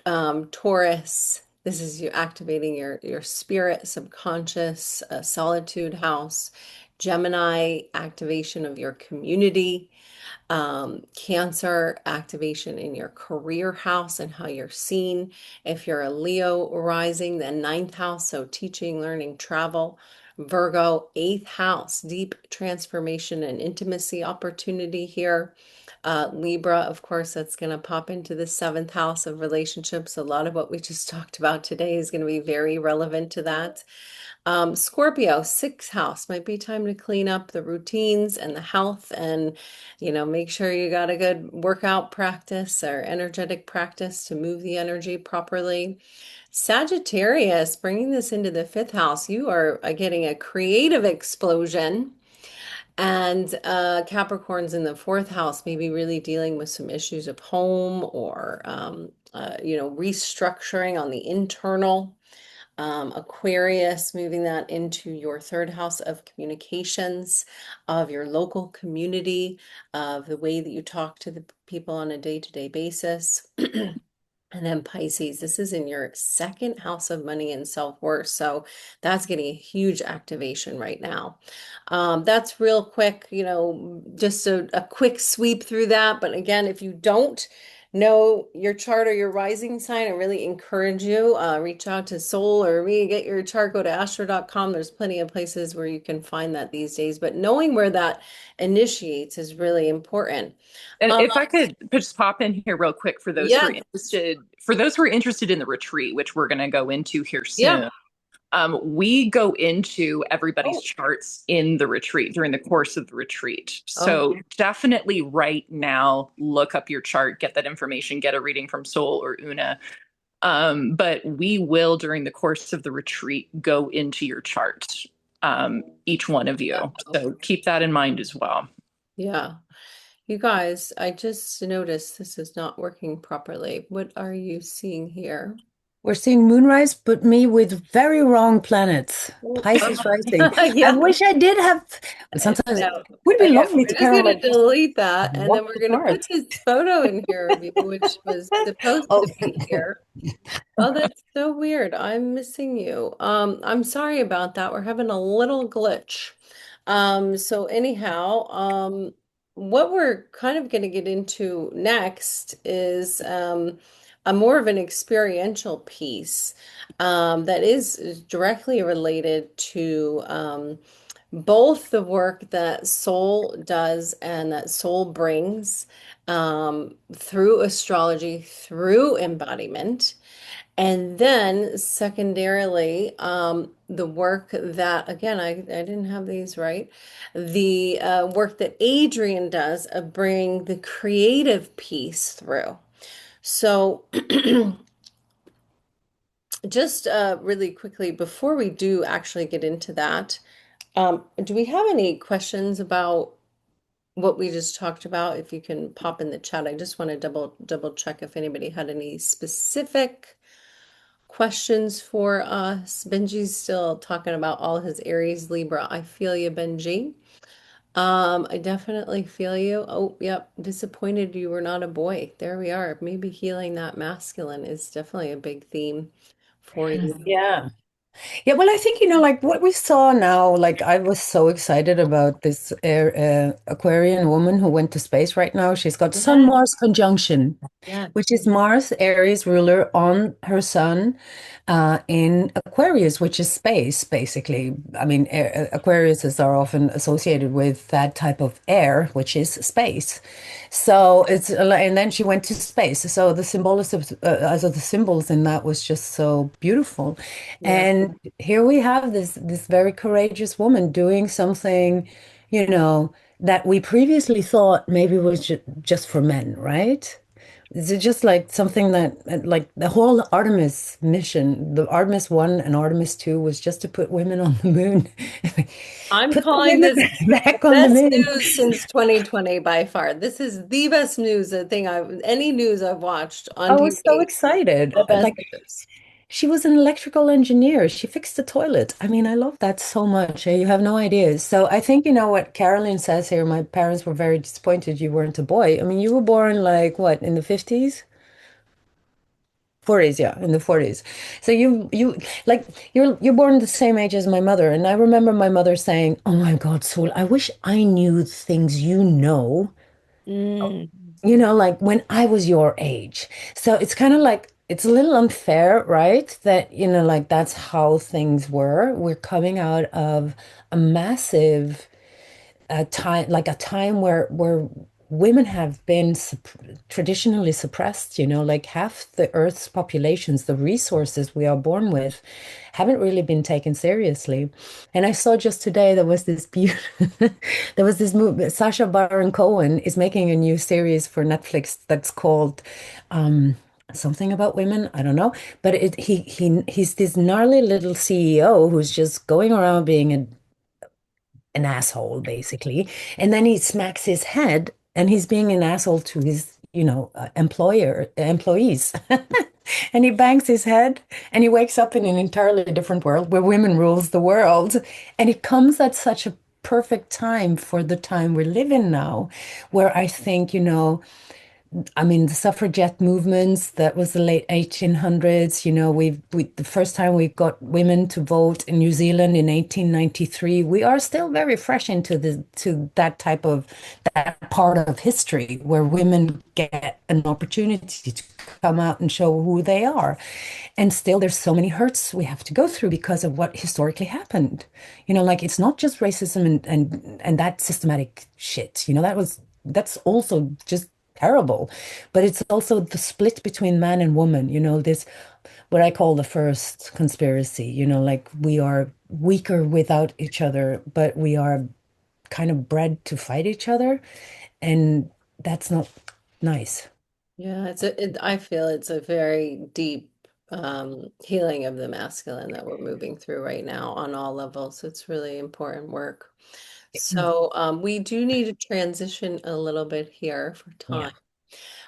Taurus, this is you activating your spirit, subconscious, solitude house. Gemini, activation of your community. Cancer, activation in your career house and how you're seen. If you're a Leo rising, then ninth house, so teaching, learning, travel. Virgo, eighth house, deep transformation and intimacy opportunity here. Libra, of course, that's going to pop into the seventh house of relationships. A lot of what we just talked about today is going to be very relevant to that. Scorpio, sixth house, might be time to clean up the routines and the health and, make sure you got a good workout practice or energetic practice to move the energy properly. Sagittarius, bringing this into the fifth house, you are getting a creative explosion. And Capricorn's in the fourth house, maybe really dealing with some issues of home or, restructuring on the internal. Aquarius, moving that into your third house of communications, of your local community, of the way that you talk to the people on a day-to-day basis. And then Pisces, this is in your second house of money and self-worth. So that's getting a huge activation right now. That's real quick, just a quick sweep through that. But again, if you don't know your chart or your rising sign, I really encourage you, reach out to Sol or me, get your chart, go to astro.com. There's plenty of places where you can find that these days, but knowing where that initiates is really important. And Um, if I could just pop in here real quick yeah. for those who are interested in the retreat, which we're going to go into here Yeah. soon. We go into everybody's Oh, charts in the retreat during the course of the retreat. oh, So definitely right now, look up your chart, get that information, get a reading from Sol or Una. But we will, during the course of the retreat, go into your chart, each one of you. yeah. So keep that in mind as well. Yeah. You guys, I just noticed this is not working properly. What are you seeing here? We're seeing moonrise, but me with very wrong planets. Oh, Pisces rising. I yeah, wish I did have, I sometimes it know. would be I know. lovely to We're just kind of gonna like just delete that, and then walk we're the gonna put chart. this photo in here of you, which was supposed Oh, to be here. Oh, that's so weird. I'm missing you. I'm sorry about that. We're having a little glitch. So anyhow, what we're kind of going to get into next is a more of an experiential piece that is directly related to both the work that Soul does and that Soul brings through astrology, through embodiment. And then secondarily, the work that, again, I didn't have these right, the work that Adrianne does of bring the creative piece through. So just really quickly, before we do actually get into that, do we have any questions about what we just talked about? If you can pop in the chat, I just want to double check if anybody had any specific questions for us. Benji's still talking about all his Aries Libra. I feel you, Benji. I definitely feel you. Oh, yep. Disappointed you were not a boy. There we are. Maybe healing that masculine is definitely a big theme for you. yeah. Yeah, well, I think, like what we saw now, like I was so excited about this Aquarian woman who went to space right now. She's got Yeah, Sun-Mars conjunction, yeah. which is Mars, Aries ruler on her sun in Aquarius, which is space, basically. I mean, Aquariuses are often associated with that type of air, which is space. So and then she went to space. So the symbolism, also the symbols in that was just so beautiful. Yeah. And here we have this very courageous woman doing something, that we previously thought maybe was just for men, right? Is it just like something that, like the whole Artemis mission, the Artemis 1 and Artemis 2 was just to put women on the moon. I'm Put the calling women this the back on the best moon. news since 2020 by far. This is the best news, any news I've watched on I was so TV. excited. The best Like news. she was an electrical engineer. She fixed the toilet. I mean, I love that so much. You have no idea. So I think, what Carolyn says here, my parents were very disappointed you weren't a boy. I mean, you were born like what, in the 50s? 40s, yeah, in the 40s. So you like you're born the same age as my mother. And I remember my mother saying, "Oh my God, Soul, I wish I knew things you know, Mm. like when I was your age." So it's kind of like it's a little unfair, right? That, like that's how things were. We're coming out of a massive time, like a time where women have been traditionally suppressed, like half the Earth's populations, the resources we are born with, haven't really been taken seriously. And I saw just today there was this beautiful, there was this movie. Sacha Baron Cohen is making a new series for Netflix that's called something about women. I don't know, but he's this gnarly little CEO who's just going around being an asshole, basically. And then he smacks his head and he's being an asshole to his, employees. And he bangs his head and he wakes up in an entirely different world where women rules the world. And it comes at such a perfect time for the time we live in now, where I think, I mean, the suffragette movements, that was the late 1800s. The first time we got women to vote in New Zealand in 1893. We are still very fresh into that type of that part of history where women get an opportunity to come out and show who they are. And still there's so many hurts we have to go through because of what historically happened. Like it's not just racism and that systematic shit. That's also just terrible. But it's also the split between man and woman, this what I call the first conspiracy, like we are weaker without each other, but we are kind of bred to fight each other, and that's not nice. Yeah, I feel it's a very deep healing of the masculine that we're moving through right now on all levels. It's really important work. So we do need to transition a little bit here for Yeah. time.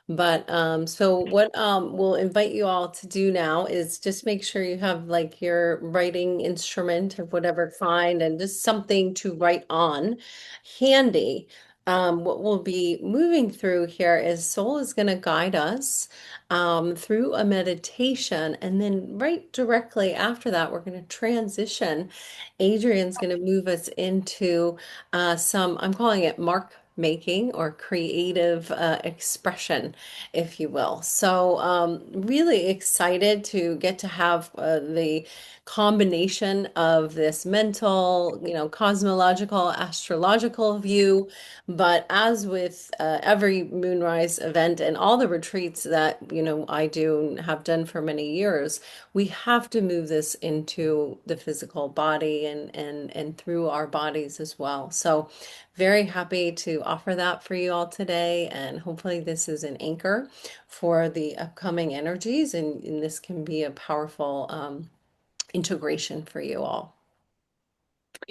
But so what we'll invite you all to do now is just make sure you have like your writing instrument of whatever kind and just something to write on handy. What we'll be moving through here is Soul is going to guide us through a meditation, and then right directly after that, we're going to transition. Adrian's going to move us into some, I'm calling it mark making or creative expression, if you will. So, really excited to get to have the combination of this mental, cosmological, astrological view. But as with every moonrise event and all the retreats that, I do and have done for many years, we have to move this into the physical body and through our bodies as well. So very happy to offer that for you all today, and hopefully this is an anchor for the upcoming energies, and this can be a powerful integration for you all.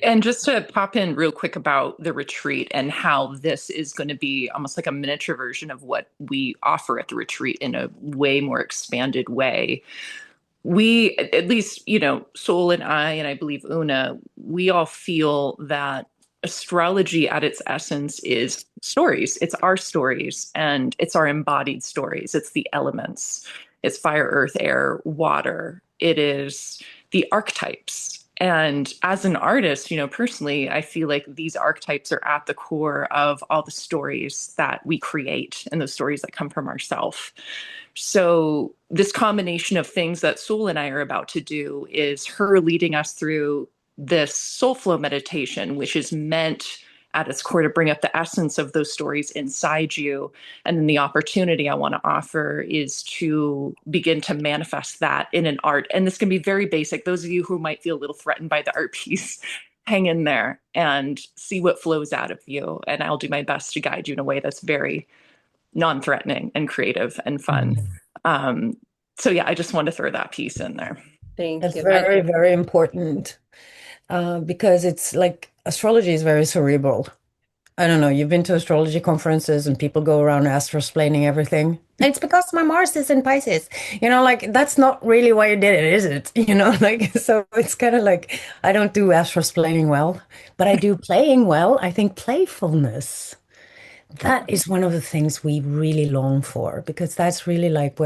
And just to pop in real quick about the retreat and how this is going to be almost like a miniature version of what we offer at the retreat in a way more expanded way. We, at least, Sol and I believe Una, we all feel that astrology at its essence is stories. It's our stories and it's our embodied stories. It's the elements. It's fire, earth, air, water. It is the archetypes. And as an artist, personally, I feel like these archetypes are at the core of all the stories that we create and those stories that come from ourselves. So this combination of things that Sol and I are about to do is her leading us through this soul flow meditation, which is meant at its core to bring up the essence of those stories inside you. And then the opportunity I want to offer is to begin to manifest that in an art. And this can be very basic. Those of you who might feel a little threatened by the art piece, hang in there and see what flows out of you. And I'll do my best to guide you in a way that's very non-threatening and creative and fun. Mhm. Um, so yeah, I just wanted to throw that piece in there. Thank That's you. very, very important, because it's like astrology is very cerebral. I don't know, you've been to astrology conferences and people go around astro-explaining everything. And it's because my Mars is in Pisces. Like that's not really why you did it, is it? Like so it's kind of like I don't do astro-explaining well, but I do playing well. I think playfulness. That is one of the things we really long for because that's really like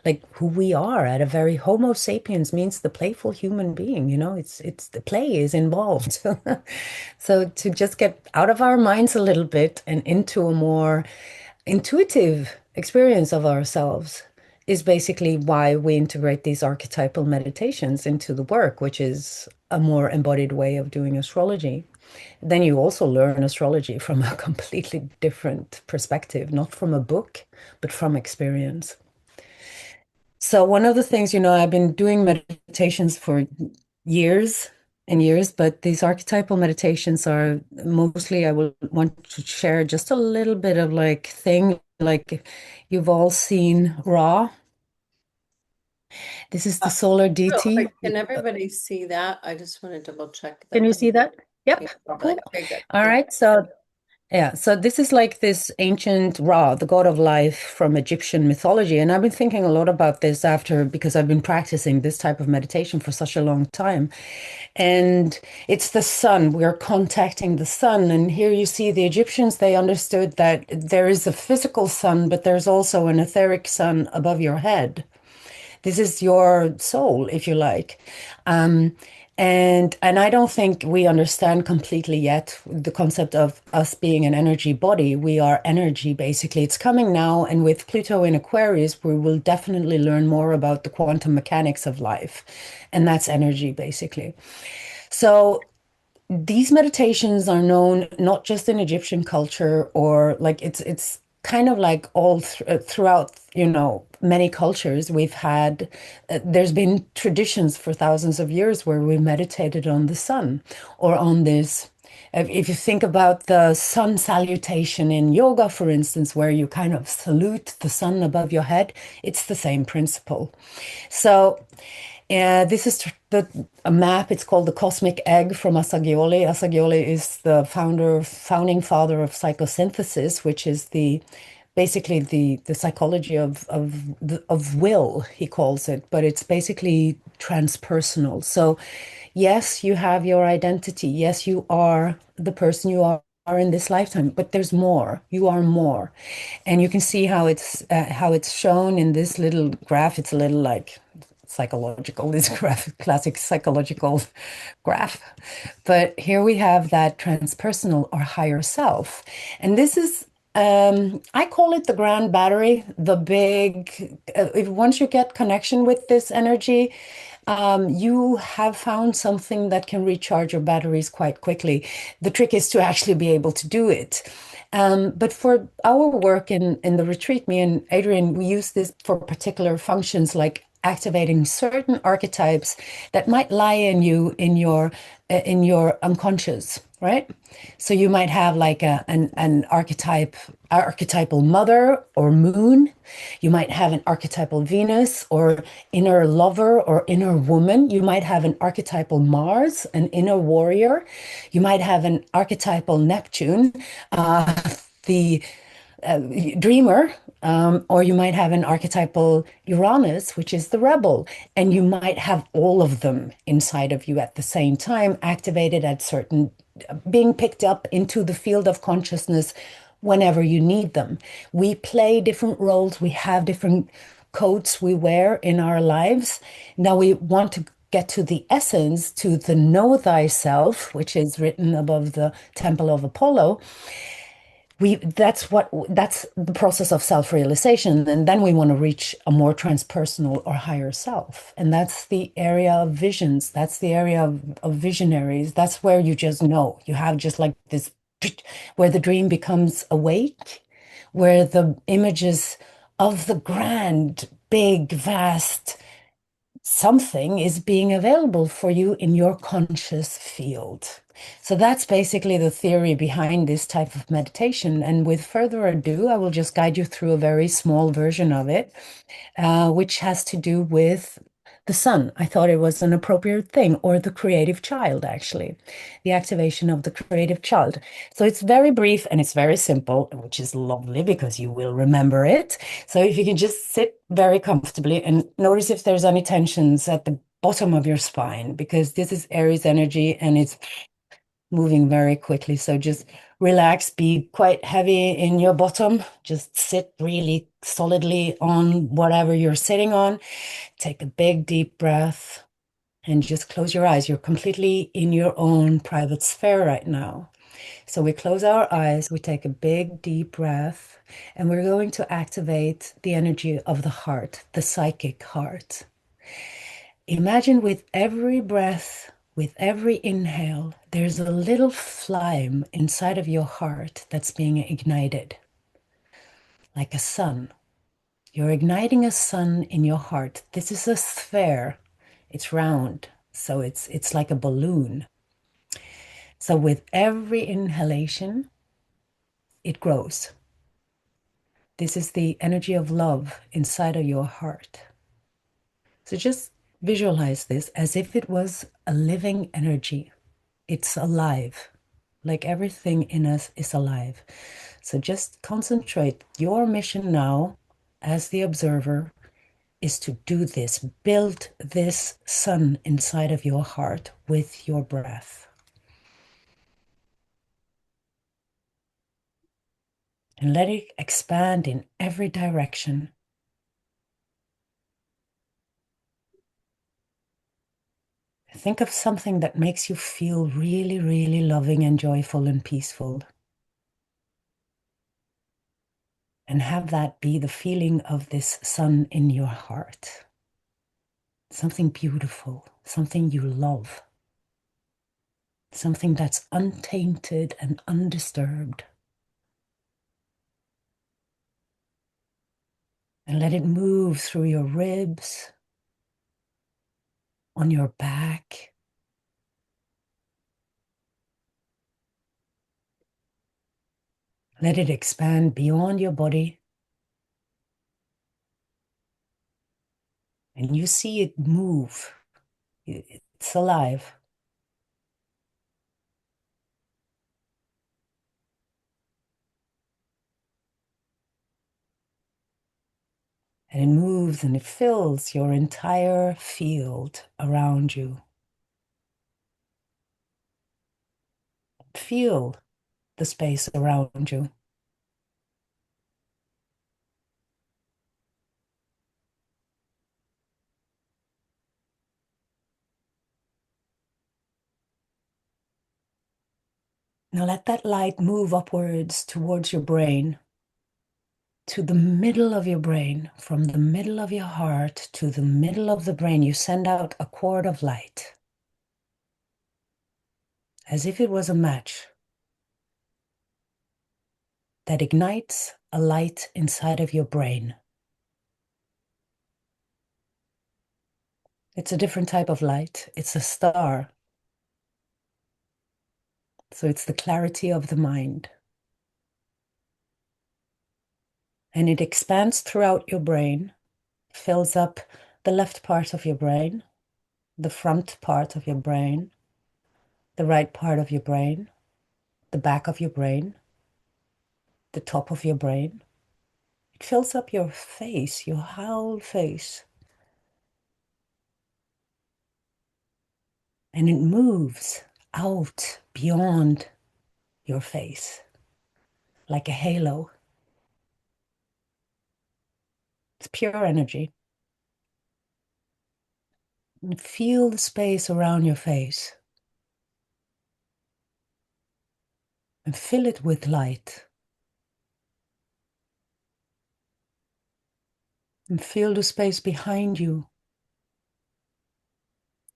like who we are at a very Homo sapiens means the playful human being, it's the play is involved. So to just get out of our minds a little bit and into a more intuitive experience of ourselves is basically why we integrate these archetypal meditations into the work, which is a more embodied way of doing astrology. Then you also learn astrology from a completely different perspective, not from a book, but from experience. So one of the things, I've been doing meditations for years and years, but these archetypal meditations are mostly, I will want to share just a little bit of like thing, like you've all seen Ra. This is Uh, the solar Real deity. quick, can everybody see that? I just want to double check Can that. you see that? Yeah, Yep, probably. cool. Okay, good. All Thank right, so Yeah, so this is like this ancient Ra, the god of life from Egyptian mythology. And I've been thinking a lot about this after because I've been practicing this type of meditation for such a long time. And it's the sun. We're contacting the sun. And here you see the Egyptians, they understood that there is a physical sun, but there's also an etheric sun above your head. This is your soul, if you like. Um, and I don't think we understand completely yet the concept of us being an energy body. We are energy, basically. It's coming now, and with Pluto in Aquarius, we will definitely learn more about the quantum mechanics of life, and that's energy, basically. So these meditations are known not just in Egyptian culture or like it's kind of like all throughout, many cultures we've had there's been traditions for thousands of years where we meditated on the sun or on this. If you think about the sun salutation in yoga, for instance, where you kind of salute the sun above your head, it's the same principle. So this is a map. It's called the Cosmic Egg from Assagioli. Assagioli is the founding father of psychosynthesis, which is basically the psychology of will, he calls it, but it's basically transpersonal. So, yes, you have your identity. Yes, you are the person you are in this lifetime, but there's more. You are more, and you can see how it's shown in this little graph. It's a little like psychological, this graph, classic psychological graph. But here we have that transpersonal or higher self. And this is, I call it the grand battery, the big, if once you get connection with this energy, you have found something that can recharge your batteries quite quickly. The trick is to actually be able to do it. But for our work in the retreat, me and Adrian, we use this for particular functions like activating certain archetypes that might lie in you in your unconscious, right? So you might have like an archetypal mother or moon. You might have an archetypal Venus or inner lover or inner woman. You might have an archetypal Mars, an inner warrior. You might have an archetypal Neptune, the dreamer, or you might have an archetypal Uranus, which is the rebel, and you might have all of them inside of you at the same time, activated at certain, being picked up into the field of consciousness whenever you need them. We play different roles, we have different coats we wear in our lives. Now we want to get to the essence, to the know thyself, which is written above the Temple of Apollo. That's the process of self-realization, and then we want to reach a more transpersonal or higher self, and that's the area of visions. That's the area of visionaries. That's where you just know you have just like this where the dream becomes awake, where the images of the grand, big, vast something is being available for you in your conscious field. So that's basically the theory behind this type of meditation. And with further ado, I will just guide you through a very small version of it, which has to do with the sun. I thought it was an appropriate thing, or the creative child, actually, the activation of the creative child. So it's very brief and it's very simple, which is lovely because you will remember it. So if you can just sit very comfortably and notice if there's any tensions at the bottom of your spine, because this is Aries energy and it's moving very quickly. So just relax, be quite heavy in your bottom. Just sit really solidly on whatever you're sitting on. Take a big, deep breath and just close your eyes. You're completely in your own private sphere right now. So we close our eyes, we take a big, deep breath, and we're going to activate the energy of the heart, the psychic heart. Imagine with every breath, with every inhale, there's a little flame inside of your heart that's being ignited, like a sun. You're igniting a sun in your heart. This is a sphere. It's round, so it's like a balloon. So with every inhalation, it grows. This is the energy of love inside of your heart. So just visualize this as if it was a living energy. It's alive. like everything in us is alive. So just concentrate. Your mission now, as the observer, is to do this. Build this sun inside of your heart with your breath. And let it expand in every direction. Think of something that makes you feel really, really loving and joyful and peaceful. And have that be the feeling of this sun in your heart. Something beautiful, something you love, something that's untainted and undisturbed. And let it move through your ribs, on your back. Let it expand beyond your body. And you see it move. It's alive. And it moves and it fills your entire field around you. Feel the space around you. Now let that light move upwards towards your brain, to the middle of your brain. From the middle of your heart to the middle of the brain, you send out a cord of light, as if it was a match that ignites a light inside of your brain. It's a different type of light. It's a star. So it's the clarity of the mind. And it expands throughout your brain, fills up the left part of your brain, the front part of your brain, the right part of your brain, the back of your brain, the top of your brain. It fills up your face, your whole face. And it moves out beyond your face like a halo. It's pure energy. And feel the space around your face and fill it with light. And feel the space behind you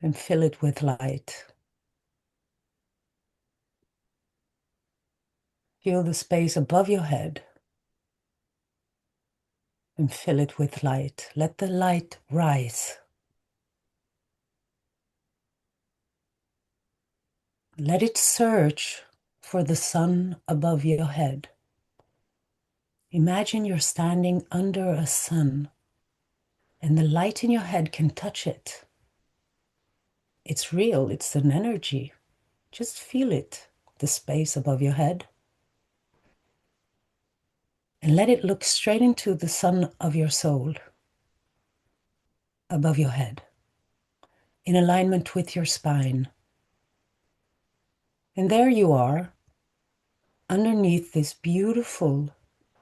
and fill it with light. Feel the space above your head and fill it with light. Let the light rise. Let it search for the sun above your head. Imagine you're standing under a sun and the light in your head can touch it. It's real, it's an energy. Just feel it, the space above your head. And let it look straight into the sun of your soul above your head, in alignment with your spine. And there you are, underneath this beautiful,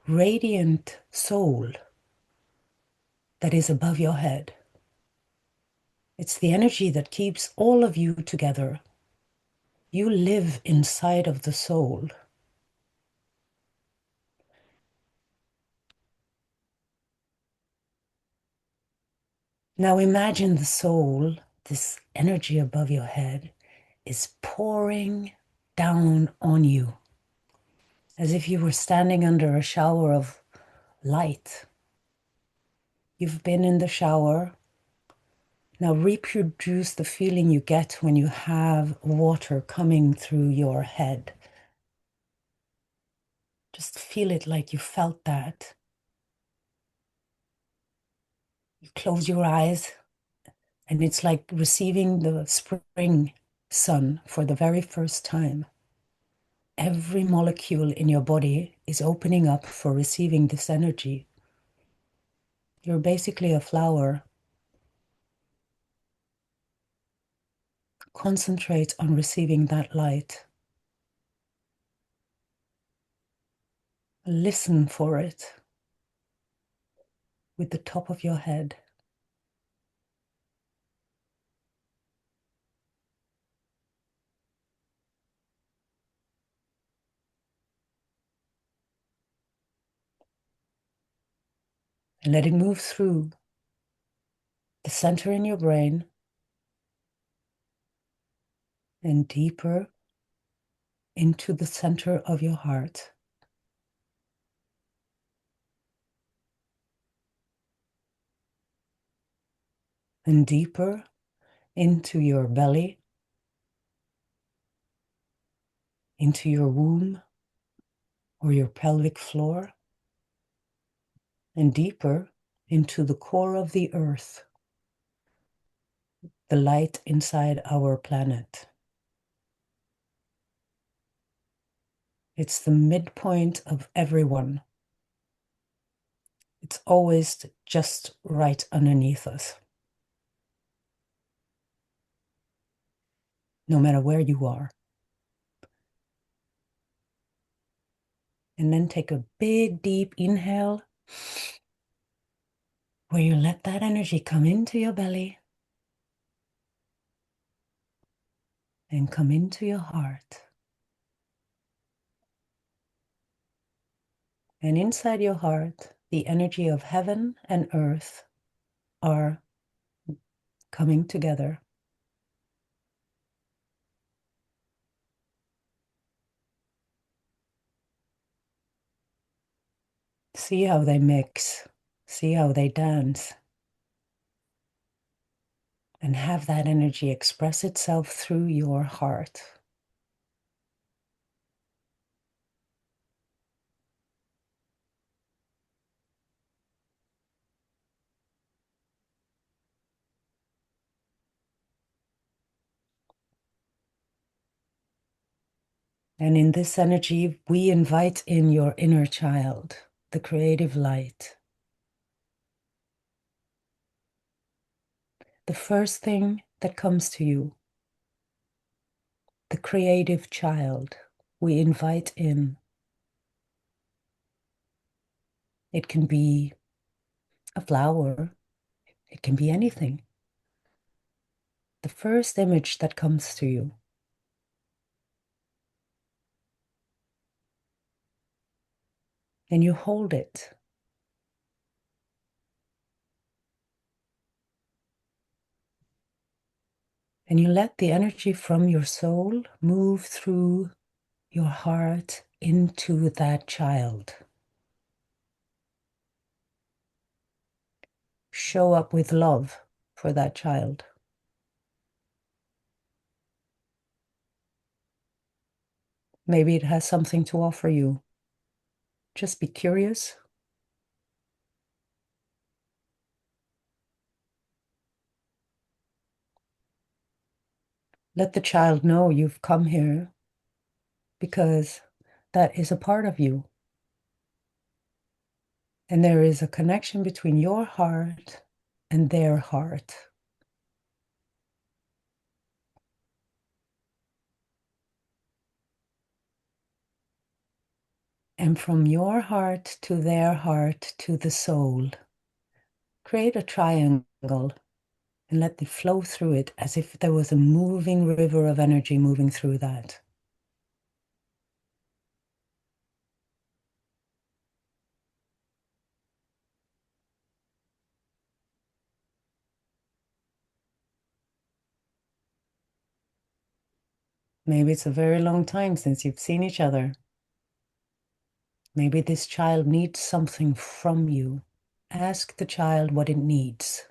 radiant soul that is above your head. It's the energy that keeps all of you together. You live inside of the soul. Now imagine the soul, this energy above your head, is pouring down on you as if you were standing under a shower of light. You've been in the shower. Now reproduce the feeling you get when you have water coming through your head. Just feel it like you felt that. You close your eyes and it's like receiving the spring sun for the very first time. Every molecule in your body is opening up for receiving this energy. You're basically a flower. Concentrate on receiving that light. Listen for it with the top of your head. And let it move through the center in your brain and deeper into the center of your heart. And deeper into your belly, into your womb or your pelvic floor, and deeper into the core of the earth, the light inside our planet. It's the midpoint of everyone. It's always just right underneath us, no matter where you are. And then take a big, deep inhale where you let that energy come into your belly and come into your heart. And inside your heart, the energy of heaven and earth are coming together. See how they mix, see how they dance, and have that energy express itself through your heart. And in this energy, we invite in your inner child, the creative light. The first thing that comes to you, the creative child, we invite in. It can be a flower, it can be anything. The first image that comes to you. And you hold it. And you let the energy from your soul move through your heart into that child. Show up with love for that child. Maybe it has something to offer you. Just be curious. Let the child know you've come here because that is a part of you. And there is a connection between your heart and their heart. And from your heart to their heart to the soul, create a triangle and let it flow through it as if there was a moving river of energy moving through that. Maybe it's a very long time since you've seen each other. Maybe this child needs something from you. Ask the child what it needs.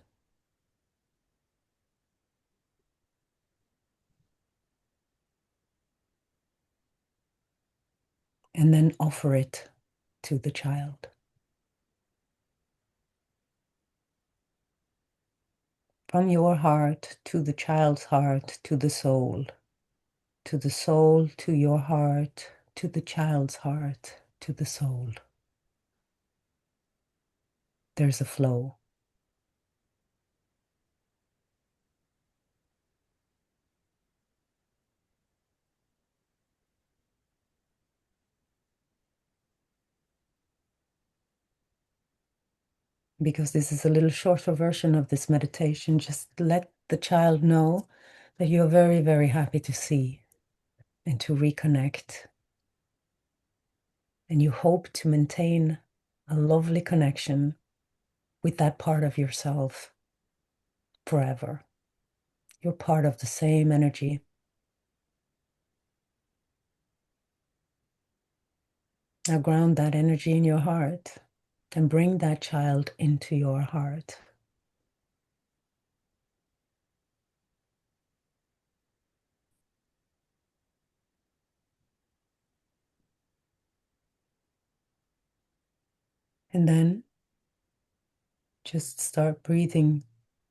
And then offer it to the child. From your heart to the child's heart to the soul to your heart to the child's heart, to the soul. There's a flow. Because this is a little shorter version of this meditation, just let the child know that you're very, very happy to see and to reconnect. And you hope to maintain a lovely connection with that part of yourself forever. You're part of the same energy. Now ground that energy in your heart and bring that child into your heart. And then just start breathing.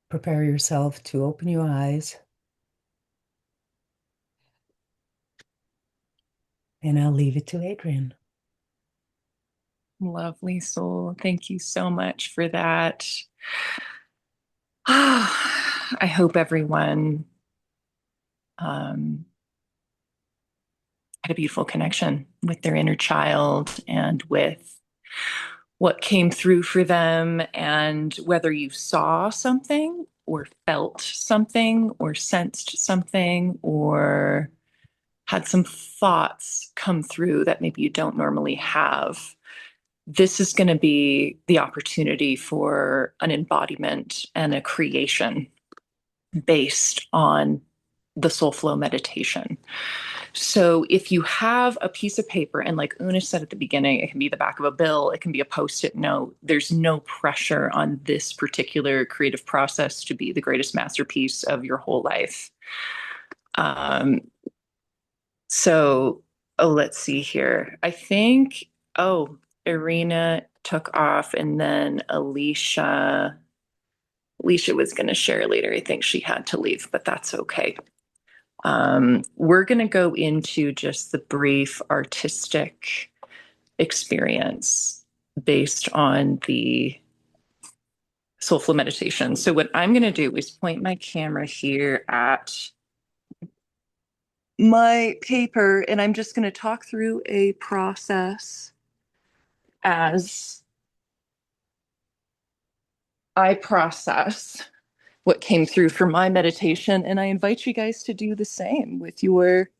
Prepare yourself to open your eyes. And I'll leave it to Adrianne. Lovely soul. Thank you so much for that. I hope everyone had a beautiful connection with their inner child and with what came through for them. And whether you saw something or felt something or sensed something or had some thoughts come through that maybe you don't normally have, this is going to be the opportunity for an embodiment and a creation based on the soul flow meditation. So if you have a piece of paper, and like Una said at the beginning, it can be the back of a bill, it can be a post-it note. There's no pressure on this particular creative process to be the greatest masterpiece of your whole life. So, let's see here. I think, Irina took off, and then Alicia was going to share later. I think she had to leave, but that's okay. We're going to go into just the brief artistic experience based on the soulful meditation. So what I'm going to do is point my camera here at my paper, and I'm just going to talk through a process as I process what came through for my meditation. And I invite you guys to do the same with your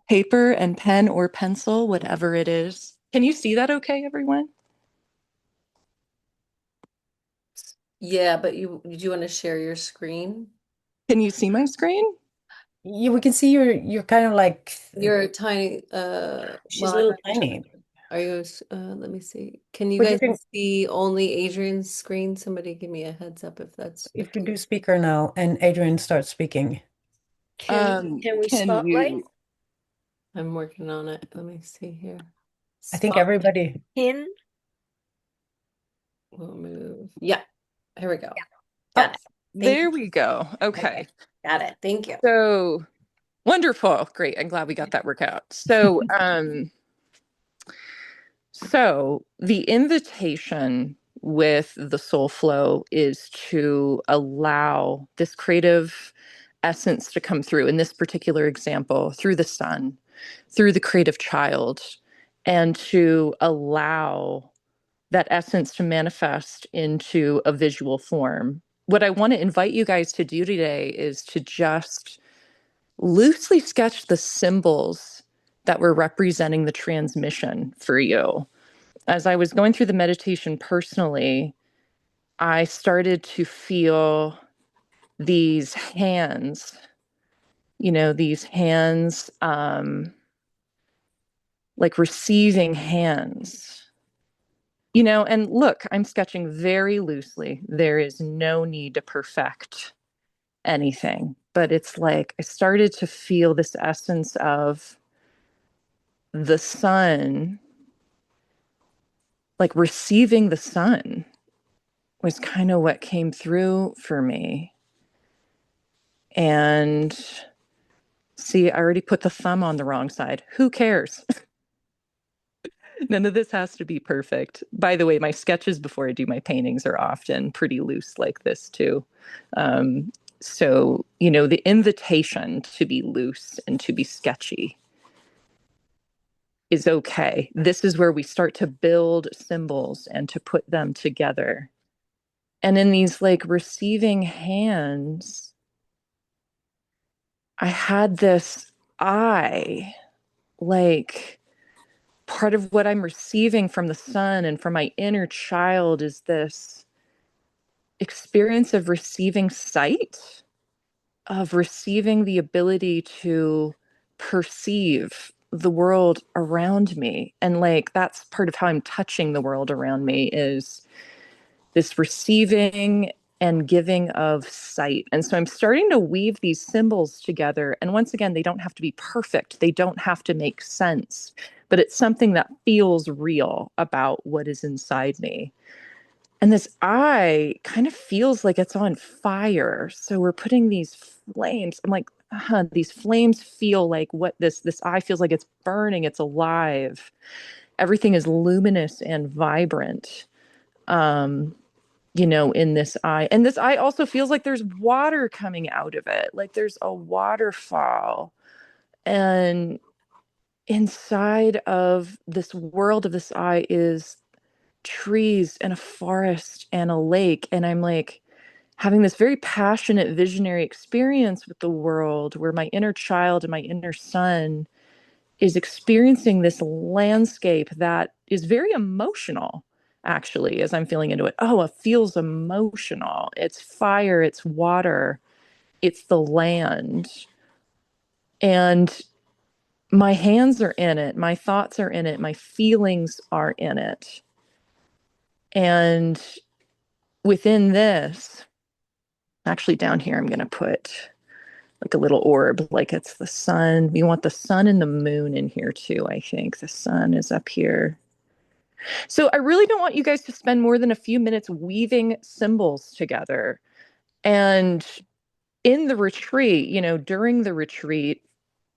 paper and pen or pencil, whatever it is. Can you see that okay, everyone? Yeah, but do you want to share your screen? Can you see my screen? Yeah, we can see you're kind of like You're tiny, she's well, a I'm little not sure. tiny. Are you, let me see. Can you But you guys can, see only Adrian's screen? Somebody give me a heads up if that's the if you case. do speaker now and Adrianne starts speaking. Can we Can spotlight? you? I'm working on it. Let me see here. I think Spot everybody, Pin? will move. Yeah, here we go. Yeah. Got it. Thank you. There we go. Okay. Got it. Thank you. So wonderful. Great. I'm glad we got that work out. So the invitation with the soul flow is to allow this creative essence to come through, in this particular example, through the sun, through the creative child, and to allow that essence to manifest into a visual form. What I want to invite you guys to do today is to just loosely sketch the symbols that were representing the transmission for you. As I was going through the meditation personally, I started to feel these hands, like receiving hands. And look, I'm sketching very loosely. There is no need to perfect anything, but it's like I started to feel this essence of the sun, like receiving the sun was kind of what came through for me. And See, I already put the thumb on the wrong side. Who cares? None of this has to be perfect. By the way, my sketches before I do my paintings are often pretty loose like this too. Um, so, the invitation to be loose and to be sketchy is okay. This is where we start to build symbols and to put them together. And in these like receiving hands, I had this eye, like part of what I'm receiving from the sun and from my inner child is this experience of receiving sight, of receiving the ability to perceive the world around me. And like that's part of how I'm touching the world around me is this receiving and giving of sight. And so I'm starting to weave these symbols together. And once again, they don't have to be perfect. They don't have to make sense, but it's something that feels real about what is inside me. And this eye kind of feels like it's on fire. So we're putting these flames. I'm like, these flames feel like what this eye feels like it's burning, it's alive. Everything is luminous and vibrant. In this eye. And this eye also feels like there's water coming out of it, like there's a waterfall. And inside of this world of this eye is trees and a forest and a lake. And I'm like having this very passionate visionary experience with the world where my inner child and my inner son is experiencing this landscape that is very emotional, actually, as I'm feeling into it. Oh, it feels emotional. It's fire, it's water, it's the land. And my hands are in it, my thoughts are in it, my feelings are in it. And within this, actually down here, I'm going to put like a little orb, like it's the sun. We want the sun and the moon in here too, I think. The sun is up here. So I really don't want you guys to spend more than a few minutes weaving symbols together. And in the retreat, during the retreat,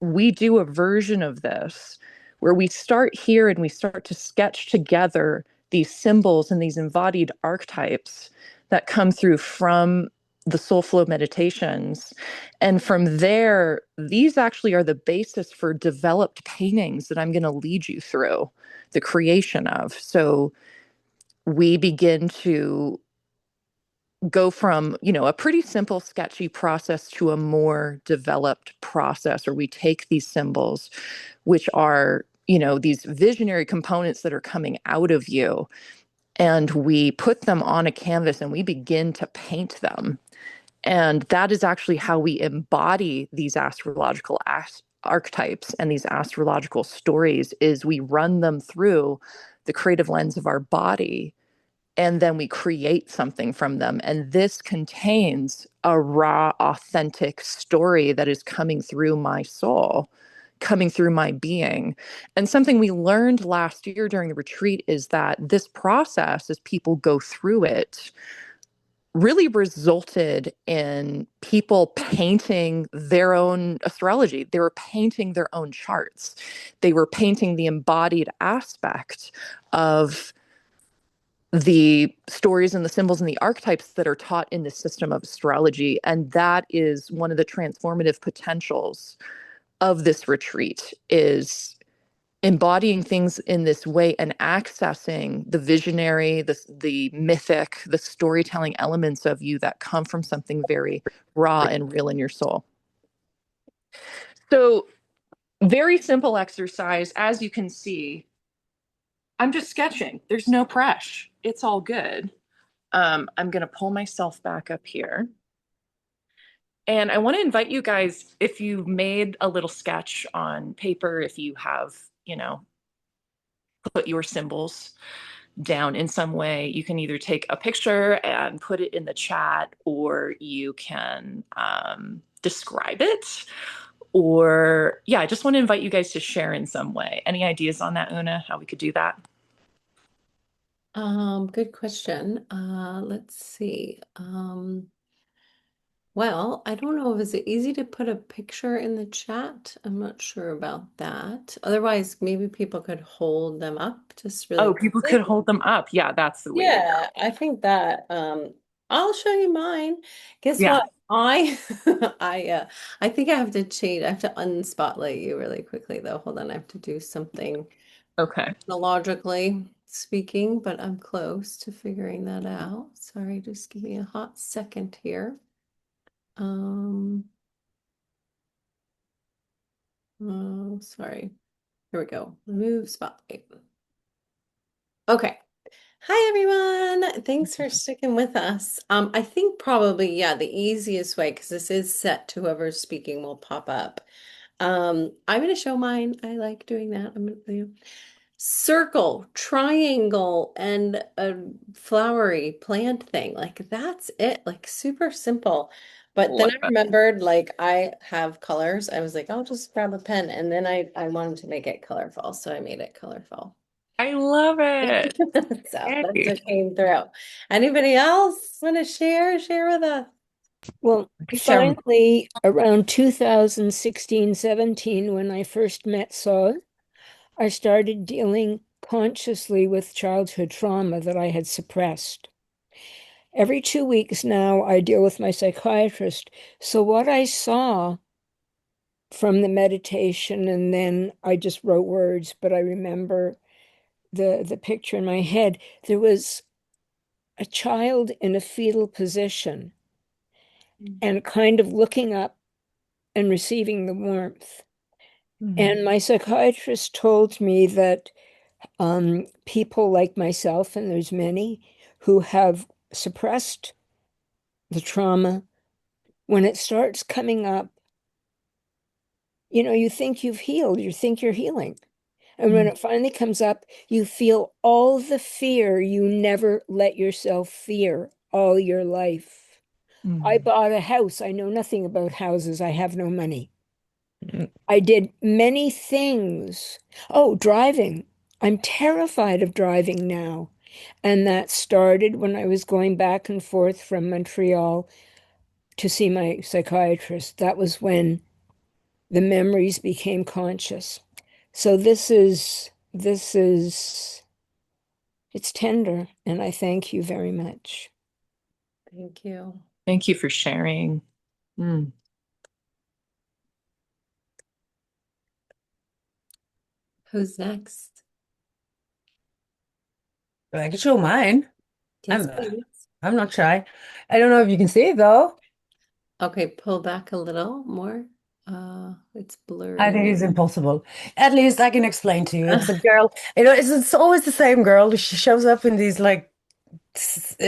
we do a version of this where we start here and we start to sketch together these symbols and these embodied archetypes that come through from the soul flow meditations. And from there, these actually are the basis for developed paintings that I'm going to lead you through the creation of. So we begin to go from, a pretty simple sketchy process to a more developed process, where we take these symbols, which are, these visionary components that are coming out of you, and we put them on a canvas and we begin to paint them. And that is actually how we embody these astrological archetypes and these astrological stories, is we run them through the creative lens of our body, and then we create something from them. And this contains a raw, authentic story that is coming through my soul, coming through my being. And something we learned last year during the retreat is that this process, as people go through it, really resulted in people painting their own astrology. They were painting their own charts. They were painting the embodied aspect of the stories and the symbols and the archetypes that are taught in the system of astrology. And that is one of the transformative potentials of this retreat, is embodying things in this way and accessing the visionary, the mythic, the storytelling elements of you that come from something very raw and real in your soul. So, very simple exercise. As you can see, I'm just sketching. There's no pressure. It's all good. I'm going to pull myself back up here. And I want to invite you guys, if you made a little sketch on paper, if you have, put your symbols down in some way, you can either take a picture and put it in the chat, or you can describe it. Or, yeah, I just want to invite you guys to share in some way. Any ideas on that, Una, how we could do that? Good question. Let's see. Well, I don't know if it's easy to put a picture in the chat. I'm not sure about that. Otherwise, maybe people could hold them up just really Oh, people quickly. could hold them up. Yeah, that's the way to go. Yeah, I think that I'll show you mine. Guess Yeah. what? I think I have to change. I have to unspotlight you really quickly though. Hold on, I have to do something Okay. technologically speaking, but I'm close to figuring that out. Sorry, just give me a hot second here. Um, oh, sorry. Here we go. Remove spotlight. Okay. Hi everyone. Thanks for sticking with us. I think probably, yeah, the easiest way, because this is set to whoever's speaking will pop up. I'm gonna show mine. I like doing that. I'm gonna do circle, triangle, and a flowery plant thing. Like that's it. Like super simple. But then Love I it. remembered like I have colors. I was like, I'll just grab a pen. And then I wanted to make it colorful. So I made it colorful. I love it. So that's Yay. what came through. Anybody else want to share? Share with us. Well, Sure. finally, around 2016, 17, when I first met Sol, I started dealing consciously with childhood trauma that I had suppressed. Every 2 weeks now, I deal with my psychiatrist. So, what I saw from the meditation, and then I just wrote words, but I remember the picture in my head. There was a child in a fetal position and kind of looking up and receiving the warmth. Mm. And my psychiatrist told me that people like myself, and there's many, who have suppressed the trauma, when it starts coming up, you think you've healed, you think you're healing. And when Mm. it finally comes up, you feel all the fear you never let yourself fear all your life. I Mm. bought a house. I know nothing about houses. I have no money. Mm. I did many things. Oh, driving. I'm terrified of driving now. And that started when I was going back and forth from Montreal to see my psychiatrist. That was when the memories became conscious. So it's tender, and I thank you very much. Thank you. Thank you for sharing. Mm. Who's next? I can show mine. Yes, I'm please. I'm not shy. I don't know if you can see it though. Okay, pull back a little more. It's I blurry. think it's impossible. At least I can explain to you. It's a girl. It's always the same girl. She shows up in these like, just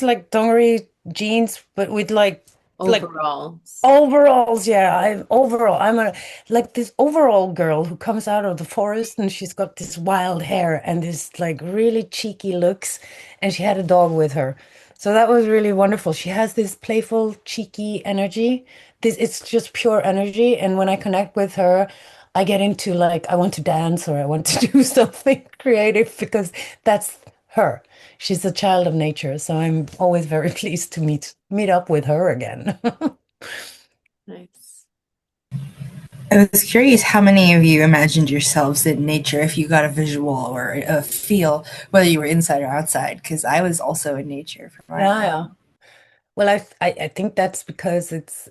like dungaree jeans, but with like Overalls. overalls. Yeah, I'm a like this overall girl who comes out of the forest, and she's got this wild hair and this like really cheeky looks, and she had a dog with her. So that was really wonderful. She has this playful, cheeky energy. It's just pure energy. And when I connect with her, I get into like, I want to dance or I want to do something creative because that's her. She's a child of nature. So I'm always very pleased to meet up with her again. Nice. I was curious how many of you imagined yourselves in nature if you got a visual or a feel, whether you were inside or outside, because I was also in nature for my Yeah, yeah. Well, I think that's because it's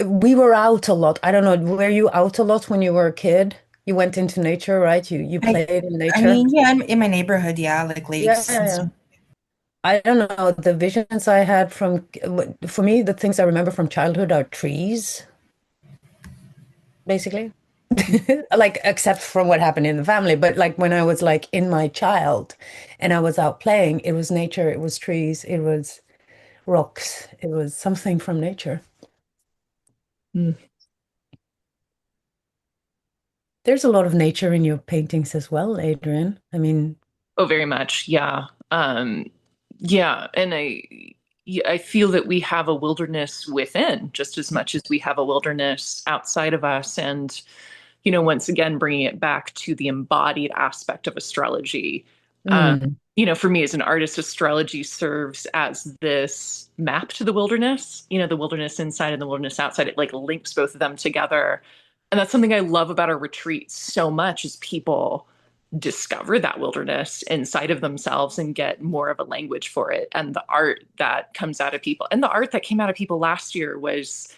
we were out a lot. I don't know, were you out a lot when you were a kid? You went into nature, right? You I played in I nature. mean, yeah, in my neighborhood, yeah, like Yeah, lakes yeah, and yeah. stuff. I don't know. The visions I had for me, the things I remember from childhood are trees, basically. Like, except from what happened in the family, but like when I was like in my child and I was out playing, it was nature, it was trees, it was rocks, it was something from nature. Mm. There's a lot of nature in your paintings as well, Adrianne. I mean, Oh, very much. Yeah. Yeah. And yeah, I feel that we have a wilderness within just as much as we have a wilderness outside of us. And, once again, bringing it back to the embodied aspect of astrology. Um, mm, for me as an artist, astrology serves as this map to the wilderness, the wilderness inside and the wilderness outside. It like links both of them together. And that's something I love about our retreat so much is people discover that wilderness inside of themselves and get more of a language for it. And the art that comes out of people and the art that came out of people last year was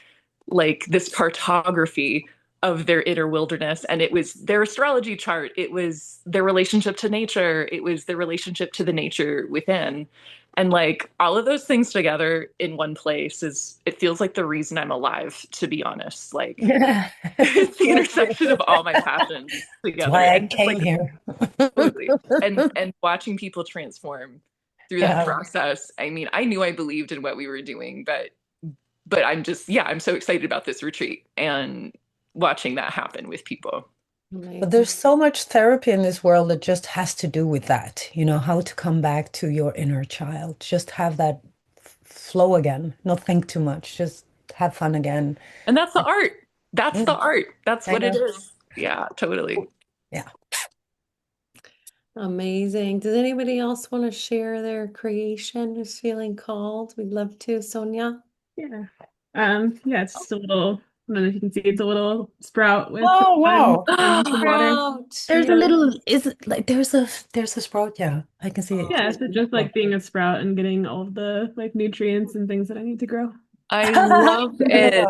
like this cartography of their inner wilderness. And it was their astrology chart. It was their relationship to nature. It was their relationship to the nature within. And like all of those things together in one place it feels like the reason I'm alive, to be honest. Like Yeah. it's the intersection of all my passions That's together. why I And just came like here. totally. And watching people transform through that Yeah. process. I mean, I knew I believed in what we were doing, but I'm just, yeah, I'm so excited about this retreat and watching that happen with people. But there's so much therapy in this world that just has to do with that, how to come back to your inner child. Just have that flow again, not think too much, just have fun again. And that's the art. That's the art. That's I what it know. is. Yeah, totally. Yeah. Amazing. Does anybody else want to share their creation who's feeling called? We'd love to, Sonia. Yeah. Yeah, it's just a little, I don't know if you can see, it's a little sprout with Oh, sun wow. and some water. Sprout. There's a Yeah. little, is it like there's a sprout, yeah. I can see it. Yeah, so just like being a sprout and getting all of the like nutrients and things that I need to grow. I love it.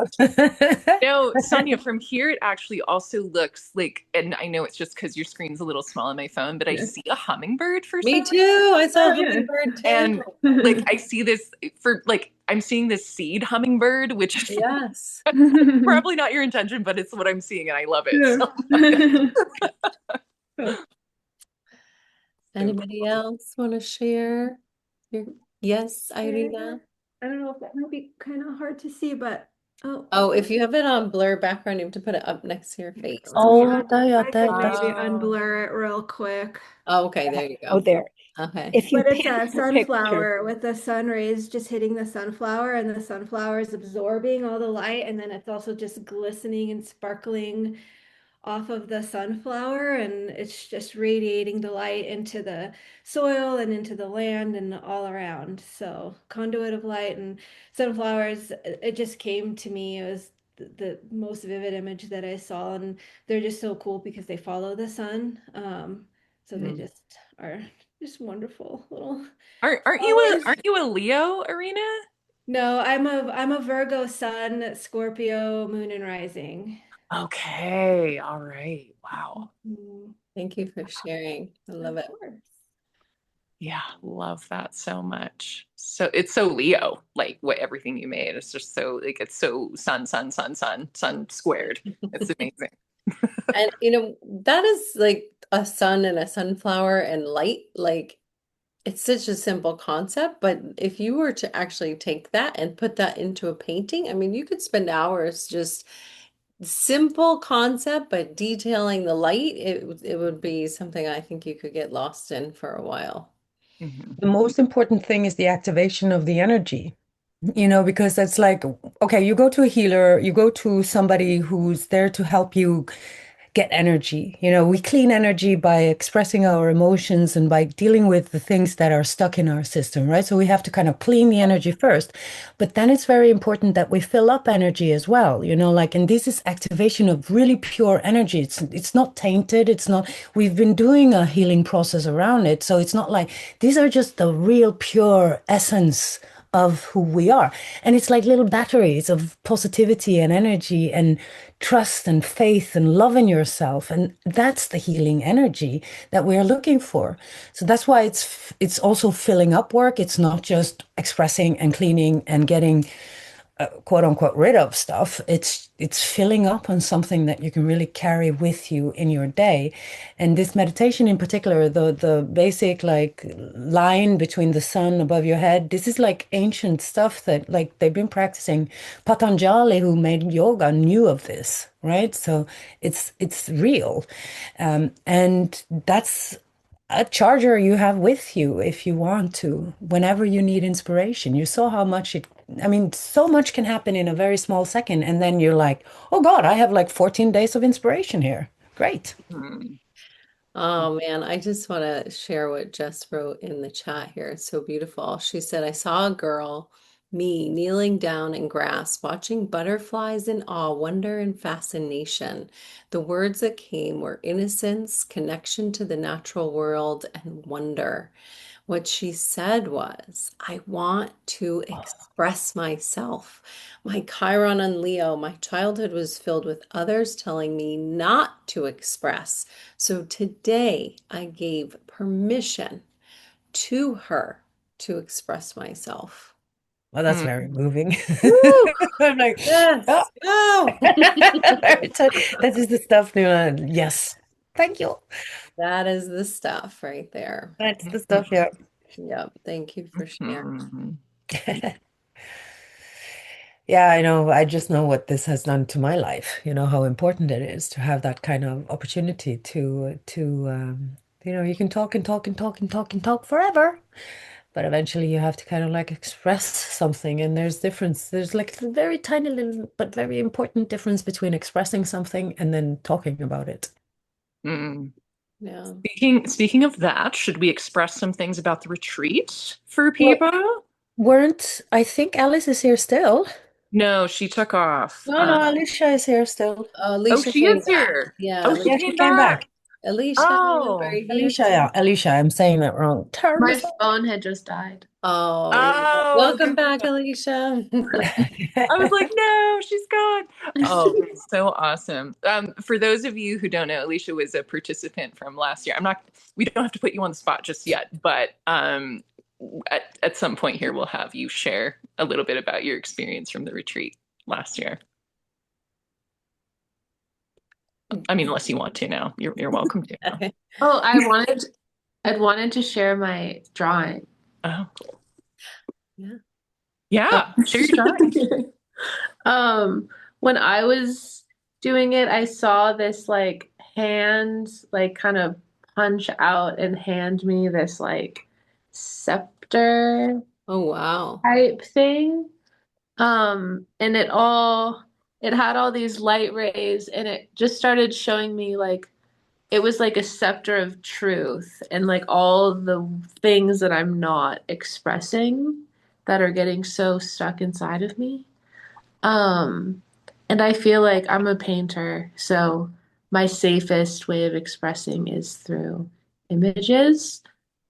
No. Sonia, from here, it actually also looks like, and I know it's just because your screen's a little small on my phone, but I Yeah. see a hummingbird for Me some too. I saw a Oh, yeah. hummingbird too. And like I see this I'm seeing this seed hummingbird, which is Yes. probably not your intention, but it's what I'm seeing and I love it. Yeah. Anybody else want to share? Yes, Irina. I don't know if that might be kind of hard to see, but Oh, if you have it on blur background, you have to put it up next to your face. Oh, I could maybe Oh. unblur it real quick. Oh, okay, there you Oh, go. there. Okay. If you But it's pin a the sunflower with the sun rays just hitting the sunflower, and the sunflower is absorbing all the light, and then it's also just glistening and sparkling off of the sunflower, and it's just radiating the light into the soil and into the land and all around. So conduit of light and sunflowers, it just came to me. It was the most vivid image that I saw, and they're just so cool because they follow the sun. So they just are just wonderful little. Aren't you a Leo, Arena? No, I'm a Virgo sun, Scorpio, moon and rising. Okay, all right. Wow. Thank you for sharing. I love it. Yeah, love that so much. So it's so Leo, like what everything you made. It's just so like it's so sun squared. It's amazing. And that is like a sun and a sunflower and light. Like it's such a simple concept, but if you were to actually take that and put that into a painting, I mean, you could spend hours just simple concept, but detailing the light, it would be something I think you could get lost in for a while. The most important thing is the activation of the energy, because it's like, okay, you go to a healer, you go to somebody who's there to help you get energy. We clean energy by expressing our emotions and by dealing with the things that are stuck in our system, right? So we have to kind of clean the energy first. But then it's very important that we fill up energy as well, and this is activation of really pure energy. It's not tainted. We've been doing a healing process around it. So it's not like these are just the real pure essence of who we are. And it's like little batteries of positivity and energy and trust and faith and love in yourself. And that's the healing energy that we're looking for. So that's why it's also filling up work. It's not just expressing and cleaning and getting quote unquote rid of stuff. It's filling up on something that you can really carry with you in your day. And this meditation in particular, the basic like line between the sun above your head, this is like ancient stuff that like they've been practicing. Patanjali, who made yoga, knew of this, right? So it's real. And that's a charger you have with you if you want to, whenever you need inspiration. You saw how much so much can happen in a very small second. And then you're like, oh God, I have like 14 days of inspiration here. Great. Oh man, I just want to share what Jess wrote in the chat here. It's so beautiful. She said, I saw a girl, me, kneeling down in grass, watching butterflies in awe, wonder, and fascination. The words that came were innocence, connection to the natural world, and wonder. What she said was, I want to express myself. My Chiron and Leo, my childhood was filled with others telling me not to express. So today I gave permission to her to express myself. Well, that's very moving. Woo! I'm like, oh, Yes, go! that is the stuff, Nuna. Yes. Thank you. That is the stuff right there. That's the stuff, yeah. Yep. Thank you for sharing. Yeah, I know. I just know what this has done to my life. You know how important it is to have that kind of opportunity to you can talk and talk and talk and talk and talk forever, but eventually you have to kind of like express something. And there's difference. There's like a very tiny little but very important difference between expressing something and then talking about it. Mm. Yeah. Speaking of that, should we express some things about the retreat for Well, people? I think Alice is here still. No, she took off. No, no, Alicia is here still. Oh, Alicia she came is back. here. Yeah, Oh, she Alicia. Yeah, she came came back. back. Alicia, are Oh. you here? Alicia, yeah, Alicia, I'm saying that wrong. Turn My this off. phone had just died. Oh, Oh, welcome back, Alicia. I was like, no, she's gone. Oh, so awesome. For those of you who don't know, Alicia was a participant from last year. We don't have to put you on the spot just yet, but at some point here, we'll have you share a little bit about your experience from the retreat last year. I mean, unless you want to now, you're welcome to now. Oh, I'd wanted to share my drawing. Oh, Yeah. yeah, share your drawing. Um, when I was doing it, I saw this like hand like kind of punch out and hand me this like scepter Oh, wow. type thing. And it had all these light rays and it just started showing me like it was like a scepter of truth and like all the things that I'm not expressing that are getting so stuck inside of me. Um, and I feel like I'm a painter, so my safest way of expressing is through images.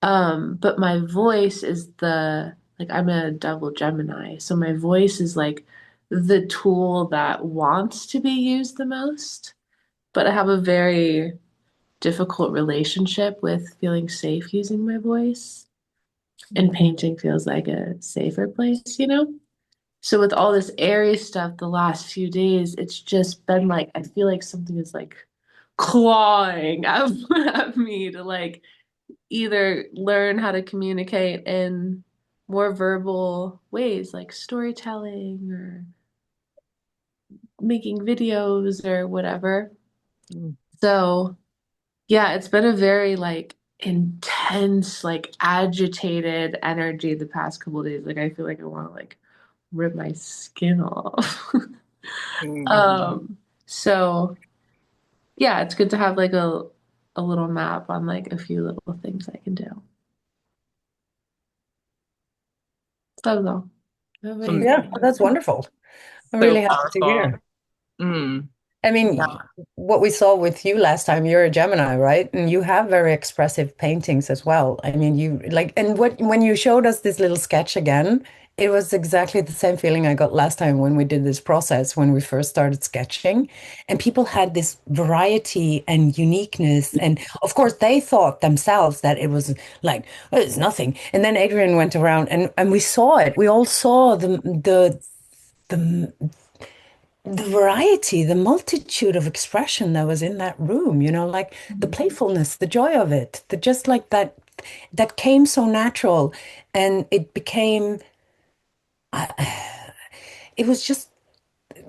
But my voice is like I'm a double Gemini, so my voice is like the tool that wants to be used the most. But I have a very difficult relationship with feeling safe using my voice, and painting feels like a safer place, you know? So with all this Aries stuff the last few days, it's just been like I feel like something is like clawing at me to like either learn how to communicate in more verbal ways, like storytelling or making videos or whatever. So yeah, it's been a very like intense, like agitated energy the past couple of days. Like I feel like I want to like rip my skin off. So yeah, it's good to have like a little map on like a few little things I can do. That was all. Amazing. Yeah, that's wonderful. I'm So really happy to powerful. hear. Mm. I mean, Yeah. what we saw with you last time, you're a Gemini, right? And you have very expressive paintings as well. I mean, you like, and when you showed us this little sketch again, it was exactly the same feeling I got last time when we did this process, when we first started sketching. And people had this variety and uniqueness. And of course, they thought themselves that it was like, oh, it's nothing. And then Adrian went around and we saw it. We all saw the the variety, the multitude of expression that was in that room, like the playfulness, the joy of it, the just like that came so natural and it became, it was just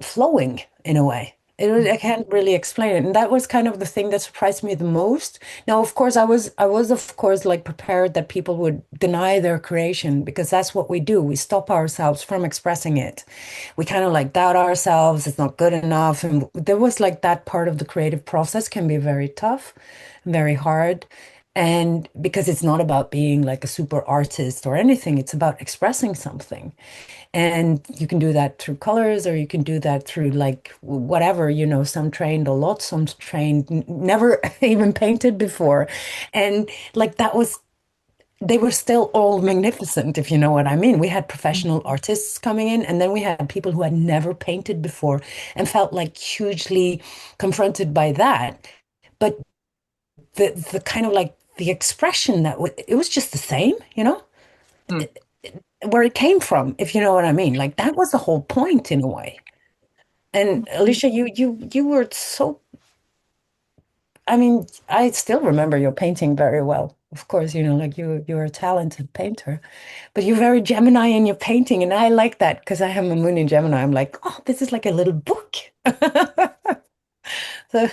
flowing in a way. I can't really explain it. And that was kind of the thing that surprised me the most. Now, of course, I was of course like prepared that people would deny their creation because that's what we do. We stop ourselves from expressing it. We kind of like doubt ourselves, it's not good enough. And there was like that part of the creative process can be very tough, very hard. And because it's not about being like a super artist or anything, it's about expressing something. And you can do that through colors, or you can do that through like whatever, some trained a lot, some trained never even painted before. And like that was, they were still all magnificent, if you know what I mean. We had professional artists coming in, and then we had people who had never painted before and felt like hugely confronted by that. But the kind of like the expression it was just the same, Hmm. where it came from, if you know what I mean. Like that was the whole point in a way. And Alicia, you were so, I mean, I still remember your painting very well. Of course, like you're a talented painter, but you're very Gemini in your painting, and I like that because I have a moon in Gemini. I'm like, oh, this is like a little book. So,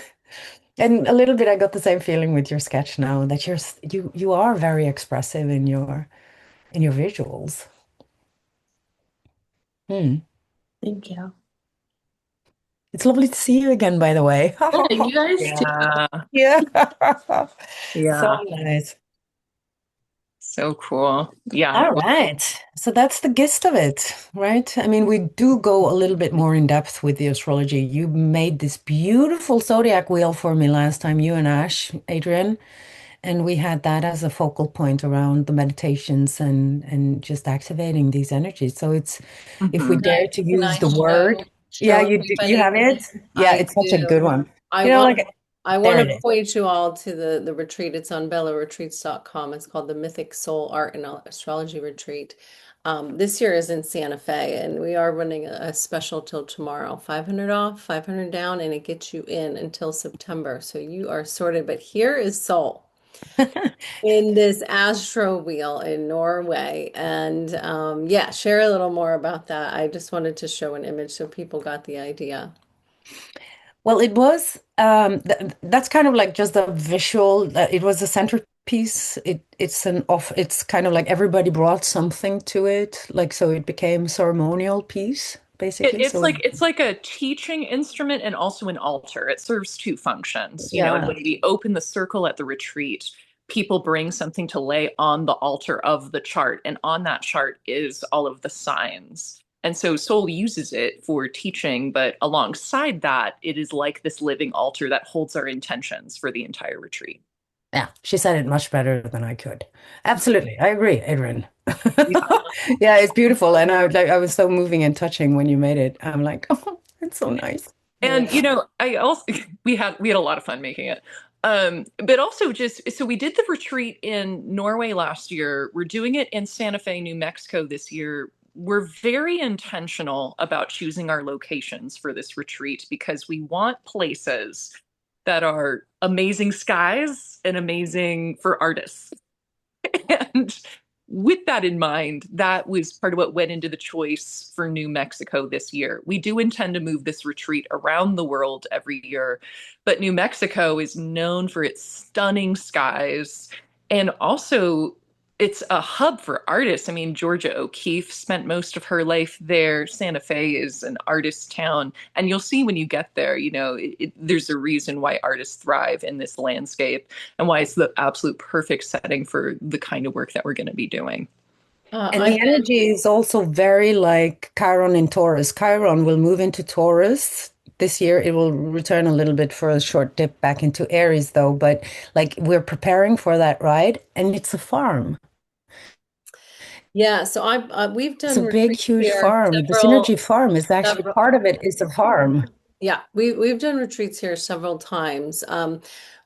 and a little bit, I got the same feeling with your sketch now that you are very expressive in your visuals. Hmm. Thank you. It's lovely to see you again, by the way. Yeah, you guys too. Yeah. Yeah. So Yeah. nice. So cool. Yeah. All Well, right. So that's the gist of it, right? I mean, we do go a little bit more in depth with the astrology. You made this beautiful zodiac wheel for me last time, you and Ash, Adrian, and we had that as a focal point around the meditations and just activating these energies. So it's if we mhm. dare to Can use I the word, show yeah, you everybody? have it. Yeah, I it's such a good do. one. I You know, want like I want there to it is. point you all to the retreat. It's on bellaretreats.com. It's called the Mythic Soul Art and Astrology Retreat. This year is in Santa Fe, and we are running a special till tomorrow. 500 off, 500 down, and it gets you in until September. So you are sorted. But here is Sol in this astro wheel in Norway. And yeah, share a little more about that. I just wanted to show an image so people got the idea. Well, it was th that's kind of like just a visual. It was a centerpiece. It's kind of like everybody brought something to it, like so it became a ceremonial piece basically. So It's like a teaching instrument and also an altar. It serves two functions. And yeah. when we open the circle at the retreat, people bring something to lay on the altar of the chart, and on that chart is all of the signs. And so Soul uses it for teaching, but alongside that, it is like this living altar that holds our intentions for the entire retreat. Yeah, she said it much better than I could. Absolutely. I agree, Adrian. Yeah. Yeah, it's beautiful. And I was so moving and touching when you made it. I'm like, oh, it's so nice. And Yeah. I also we had a lot of fun making it. But also just so we did the retreat in Norway last year. We're doing it in Santa Fe, New Mexico this year. We're very intentional about choosing our locations for this retreat because we want places that are amazing skies and amazing for artists. And with that in mind, that was part of what went into the choice for New Mexico this year. We do intend to move this retreat around the world every year, but New Mexico is known for its stunning skies and also it's a hub for artists. I mean, Georgia O'Keeffe spent most of her life there. Santa Fe is an artist town. And you'll see when you get there, there's a reason why artists thrive in this landscape and why it's the absolute perfect setting for the kind of work that we're going to be doing. And I've the been energy is also very like Chiron in Taurus. Chiron will move into Taurus this year. It will return a little bit for a short dip back into Aries, though. But like we're preparing for that ride, and it's a farm. Yeah, so we've It's done a big, retreats huge here farm. The Synergy farm is actually several part of it is a farm. yeah, we've done retreats here several times.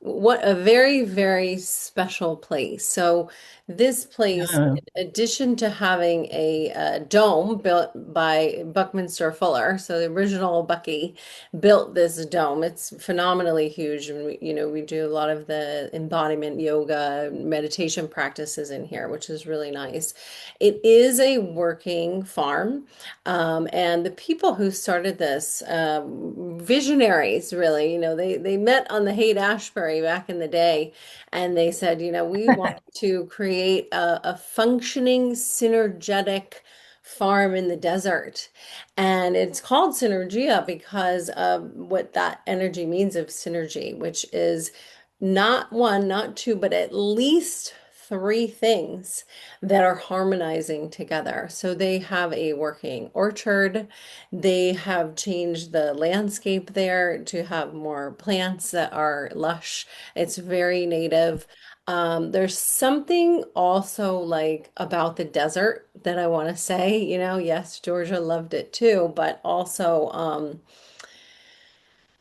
What a very, very special place. So this place, Yeah. in addition to having a, dome built by Buckminster Fuller, so the original Bucky built this dome. It's phenomenally huge, and we do a lot of the embodiment yoga, meditation practices in here, which is really nice. It is a working farm. And the people who started this, visionaries, really, they met on the Haight-Ashbury back in the day, and they said, we want to create a functioning, synergetic farm in the desert. And it's called Synergia because of what that energy means of synergy, which is not one, not two, but at least three things that are harmonizing together. So they have a working orchard. They have changed the landscape there to have more plants that are lush. It's very native. There's something also like about the desert that I want to say, yes, Georgia loved it too, but also,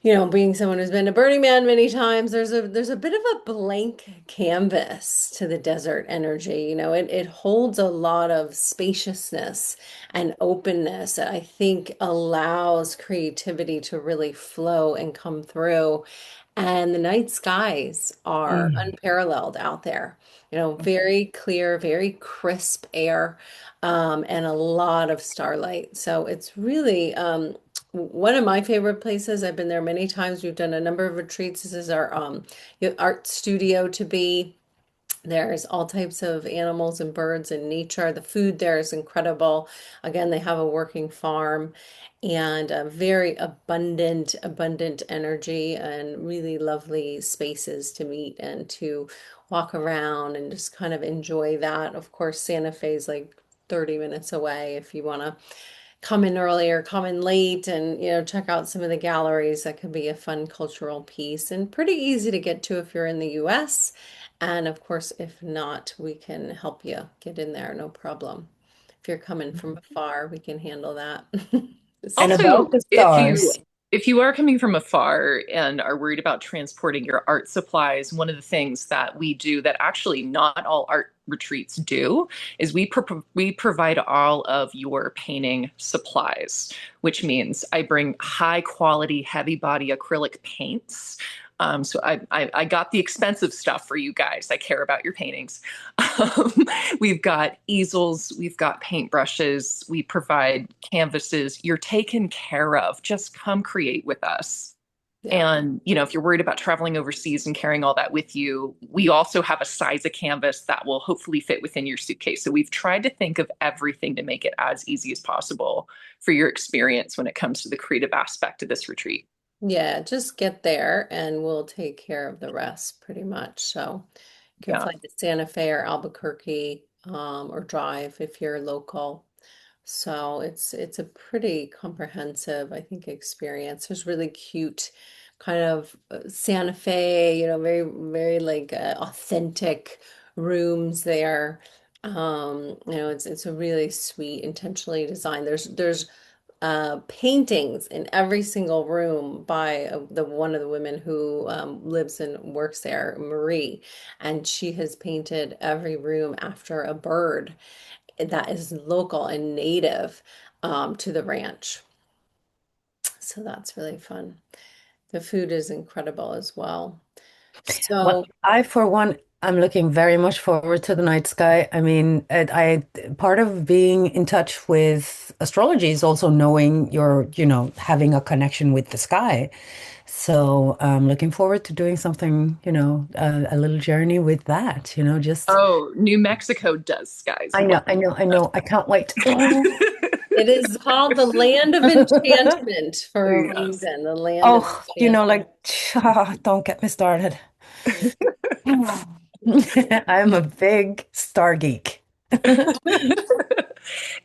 being someone who's been to Burning Man many times, there's a bit of a blank canvas to the desert energy. It holds a lot of spaciousness and openness that I think allows creativity to really flow and come through. And the night skies are Mm. unparalleled out there. Very clear, very crisp air, and a lot of starlight. So it's really, one of my favorite places. I've been there many times. We've done a number of retreats. This is our art studio to be. There's all types of animals and birds and nature. The food there is incredible. Again, they have a working farm and a very abundant energy and really lovely spaces to meet and to walk around and just kind of enjoy that. Of course, Santa Fe is like 30 minutes away if you want to come in early or come in late and check out some of the galleries. That could be a fun cultural piece and pretty easy to get to if you're in the US. And of course, if not, we can help you get in there, no problem. If you're coming from afar, we can handle that. And So, about Also, the if stars. you are coming from afar and are worried about transporting your art supplies, one of the things that we do that actually not all art retreats do is we provide all of your painting supplies, which means I bring high quality, heavy body acrylic paints. So I got the expensive stuff for you guys. I care about your paintings. Um, we've got easels, we've got paintbrushes, we provide canvases. You're taken care of. Just come create with us. yeah. And, if you're worried about traveling overseas and carrying all that with you, we also have a size of canvas that will hopefully fit within your suitcase. So we've tried to think of everything to make it as easy as possible for your experience when it comes to the creative aspect of this retreat. Yeah, just get there and we'll take care of the rest pretty much. So you can Yeah. fly to Santa Fe or Albuquerque, or drive if you're local. So it's a pretty comprehensive, I think, experience. There's really cute kind of, Santa Fe, very, very like, authentic rooms there. It's a really sweet, intentionally designed. There's paintings in every single room by, the one of the women who, lives and works there, Marie, and she has painted every room after a bird that is local and native, to the ranch. So that's really fun. The food is incredible as well. Well, So, I, for one, I'm looking very much forward to the night sky. I mean, part of being in touch with astrology is also knowing having a connection with the sky. So I'm looking forward to doing something, a little journey with that, just, Oh, New Mexico does skies I know, I know, I well. know. I can't wait. it is called the land of enchantment for a Yes. reason, the land of Oh, enchantment. like, don't get me started. I'm a big star geek.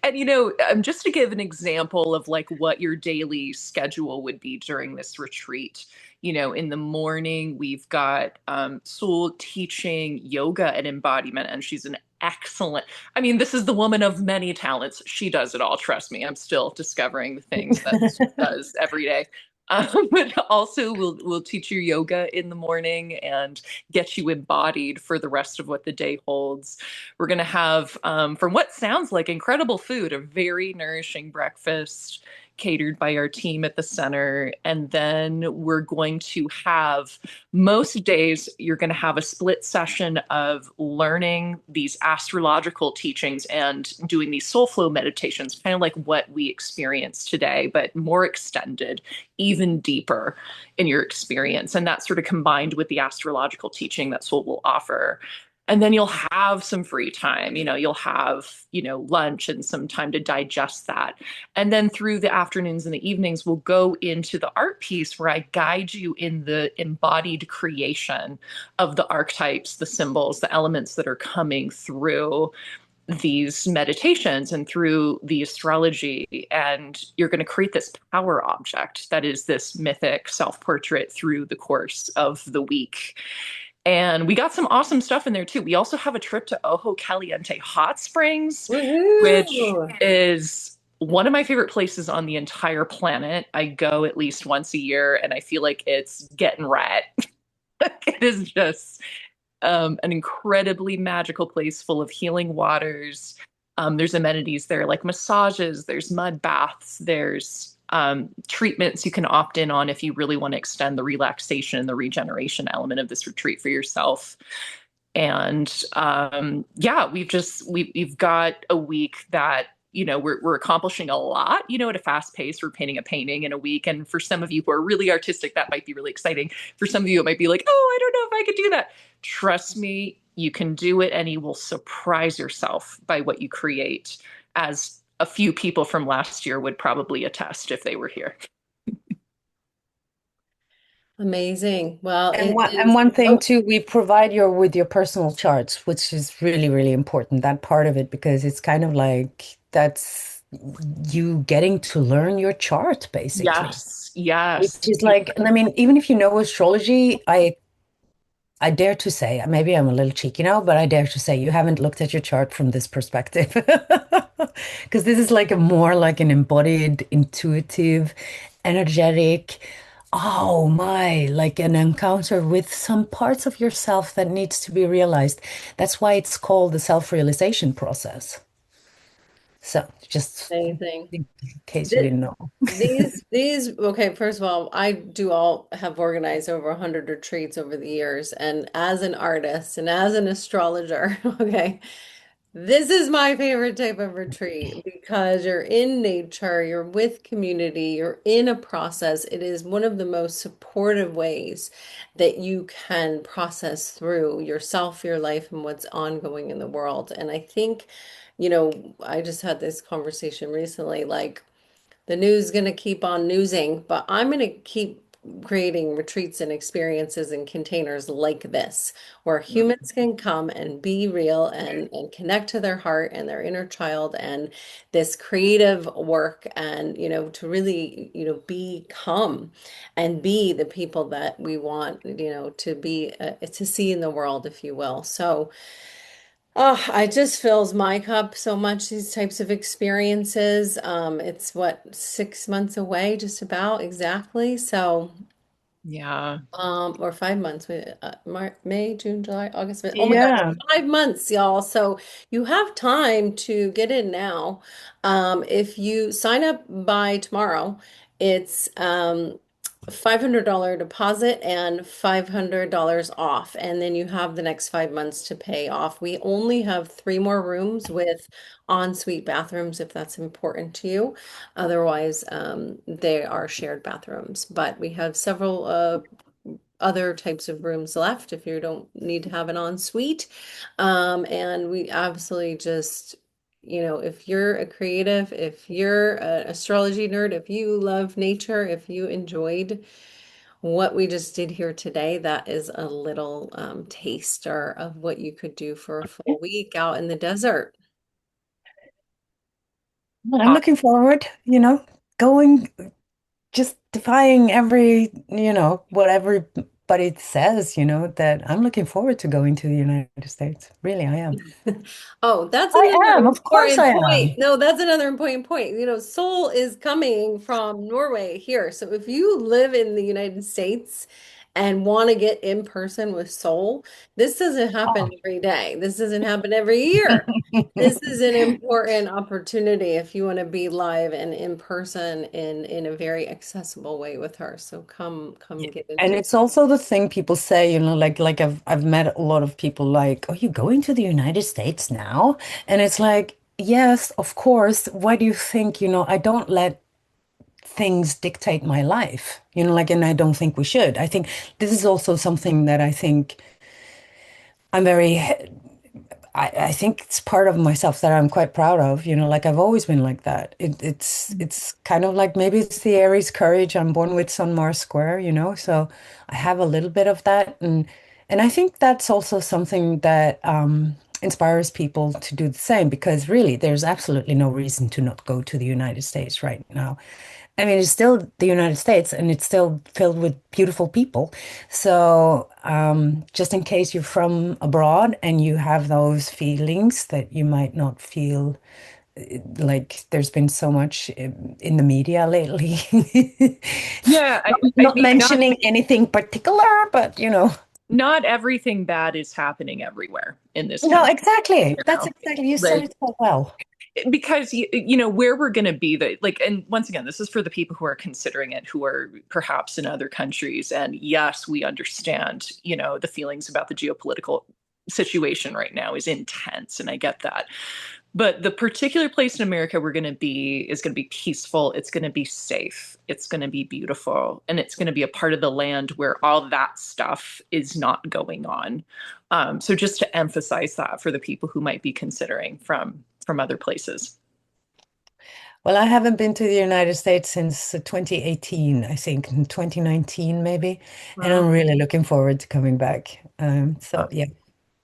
And just to give an example of like what your daily schedule would be during this retreat, in the morning we've got Sul teaching yoga and embodiment, and she's an excellent. I mean, this is the woman of many talents. She does it all. Trust me, I'm still discovering the things that Sul does every day. But also we'll teach you yoga in the morning and get you embodied for the rest of what the day holds. We're going to have, from what sounds like incredible food, a very nourishing breakfast catered by our team at the center. And then we're going to have, most days, you're going to have a split session of learning these astrological teachings and doing these soul flow meditations, kind of like what we experience today, but more extended, even deeper in your experience. And that's sort of combined with the astrological teaching. That's what we'll offer. And then you'll have some free time. You'll have, lunch and some time to digest that. And then through the afternoons and the evenings, we'll go into the art piece where I guide you in the embodied creation of the archetypes, the symbols, the elements that are coming through these meditations and through the astrology. And you're going to create this power object that is this mythic self-portrait through the course of the week. And we got some awesome stuff in there too. We also have a trip to Ojo Caliente Hot Springs, which Woohoo! is one of my favorite places on the entire planet. I go at least once a year and I feel like it's getting right. It is just an incredibly magical place full of healing waters. There's amenities there like massages, there's mud baths, there's treatments you can opt in on if you really want to extend the relaxation and the regeneration element of this retreat for yourself. And yeah, we've got a week that we're accomplishing a lot, at a fast pace. We're painting a painting in a week. And for some of you who are really artistic, that might be really exciting. For some of you, it might be like, oh, I don't know if I could do that. Trust me, you can do it and you will surprise yourself by what you create, as a few people from last year would probably attest if they were here. Amazing. Well, And it one, and is. one thing Oh, too, we provide you with your personal charts, which is really, really important, that part of it, because it's kind of like that's you getting to learn your chart, basically. Yes, Which yes. is like, and I mean, even if you know astrology, I dare to say, maybe I'm a little cheeky now, but I dare to say you haven't looked at your chart from this perspective. Because this is like a more like an embodied, intuitive, energetic, oh my, like an encounter with some parts of yourself that needs to be realized. That's why it's called the self-realization process. So just amazing. in case you Th- didn't know. okay, first of all, I do all have organized over 100 retreats over the years, and as an artist and as an astrologer, okay, this is my favorite type of retreat because you're in nature, you're with community, you're in a process. It is one of the most supportive ways that you can process through yourself, your life, and what's ongoing in the world. And I think, I just had this conversation recently, like, the news is going to keep on newsing, but I'm going to keep creating retreats and experiences and containers like this, where humans can come and be real and connect to their heart and their inner child and this creative work and, to really, become and be the people that we want, to be, to see in the world, if you will. So, oh, it just fills my cup so much, these types of experiences. It's what, 6 months away, just about exactly. So, Yeah. or 5 months, May, June, July, August. Oh my gosh, Yeah. 5 months, y'all. So you have time to get in now. If you sign up by tomorrow, it's $500 deposit and $500 off, and then you have the next 5 months to pay off. We only have three more rooms with ensuite bathrooms if that's important to you. Otherwise, they are shared bathrooms, but we have several other types of rooms left if you don't need to have an ensuite. And we absolutely just, if you're a creative, if you're an astrology nerd, if you love nature, if you enjoyed what we just did here today, that is a little taster of what you could do for a full week out in the desert. Well, I'm looking forward, going, just defying every, whatever but it says, that I'm looking forward to going to the United States. Really, I am. Oh, that's I another am. Of course I important point. am. No, that's another important point. Sol is coming from Norway here. So if you live in the United States and want to get in person with Sol, this doesn't happen every day. This doesn't happen every year. This is an important opportunity if you want to be live and in person in a very accessible way with her. So come Yeah. get And into it. it's also the thing people say, like I've met a lot of people like, "Oh, you going to the United States now?" And it's like, yes, of course. Why do you think, I don't let things dictate my life, and I don't think we should. I think this is also something that I think I'm very I think it's part of myself that I'm quite proud of, like I've always been like that. It's kind of like maybe it's the Aries courage. I'm born with Sun Mars square, so I have a little bit of that, and I think that's also something that inspires people to do the same because really there's absolutely no reason to not go to the United States right now. I mean, it's still the United States and it's still filled with beautiful people. So, just in case you're from abroad and you have those feelings that you might not feel like there's been so much in the media lately. Yeah, I Not mean, mentioning anything particular, but not everything bad is happening everywhere in this No, country, exactly. you That's know? exactly, you said Like, it so well. because where we're going to be, and once again, this is for the people who are considering it, who are perhaps in other countries, and yes, we understand the feelings about the geopolitical situation right now is intense, and I get that. But the particular place in America we're going to be is going to be peaceful. It's going to be safe. It's going to be beautiful. And it's going to be a part of the land where all that stuff is not going on. So just to emphasize that for the people who might be considering from other places. Well, I haven't been to the United States since 2018, I think, in 2019 maybe, and Wow. I'm really looking forward to coming back. So yeah.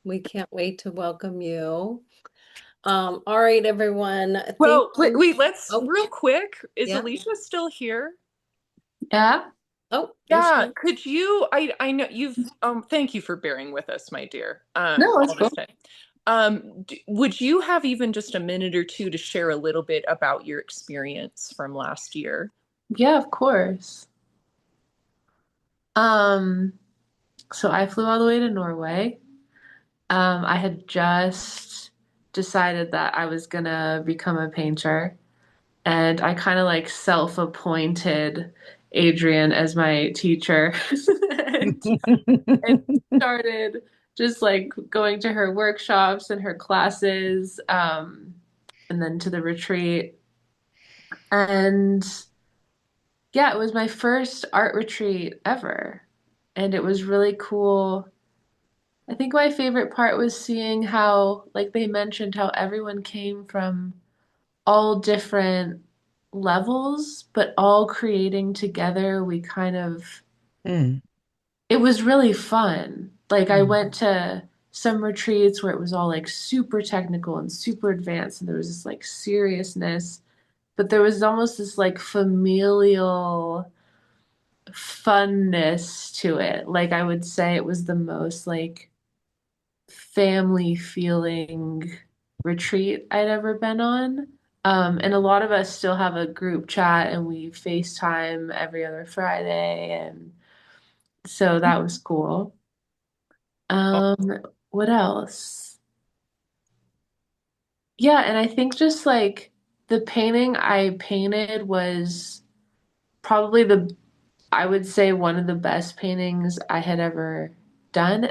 We can't wait to welcome you. All right, everyone. Thank Well, you. wait, let's Oh, real quick. Is yeah. Alicia still here? Yeah. Oh, there she Yeah, is. could you I know you've thank you for bearing with us, my dear. No, it's All this cool. time. Would you have even just a minute or two to share a little bit about your experience from last year? Yeah, of course. Um, so I flew all the way to Norway. I had just decided that I was gonna become a painter, and I kind of like self-appointed Adrianne as my teacher and started just like going to her workshops and her classes, and then to the retreat. And yeah, it was my first art retreat ever. And it was really cool. I think my favorite part was seeing how, like they mentioned, how everyone came from all different levels, but all creating together. We kind of, Mm, it was really fun. Like I mm, went to some retreats where it was all like super technical and super advanced, and there was this like seriousness, but there was almost this like familial funness to it. Like I would say it was the most like family feeling retreat I'd ever been on. And a lot of us still have a group chat and we FaceTime every other Friday. And so that was cool. Um, what else? Yeah, and I think just like the painting I painted was probably I would say one of the best paintings I had ever done.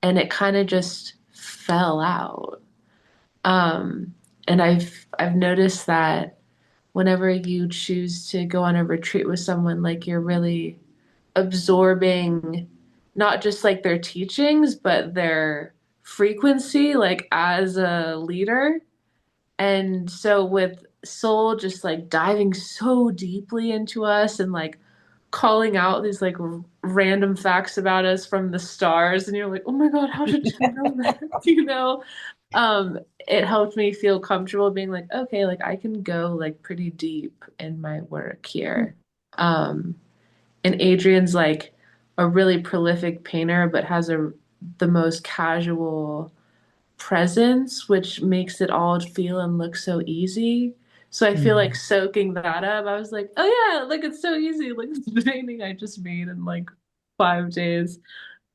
And it kind of just fell out. Um, and I've noticed that whenever you choose to go on a retreat with someone, like you're really absorbing not just like their teachings, but their frequency, like as a leader. And so with Soul just like diving so deeply into us and like calling out these like random facts about us from the stars, and you're like, oh my God, how did you know that? It helped me feel comfortable being like, okay, like I can go like pretty deep in my work here. And Adrian's like a really prolific painter, but has the most casual presence, which makes it all feel and look so easy. So I feel like soaking that up, I was like, oh yeah, like it's so easy. Like this painting I just made in like 5 days.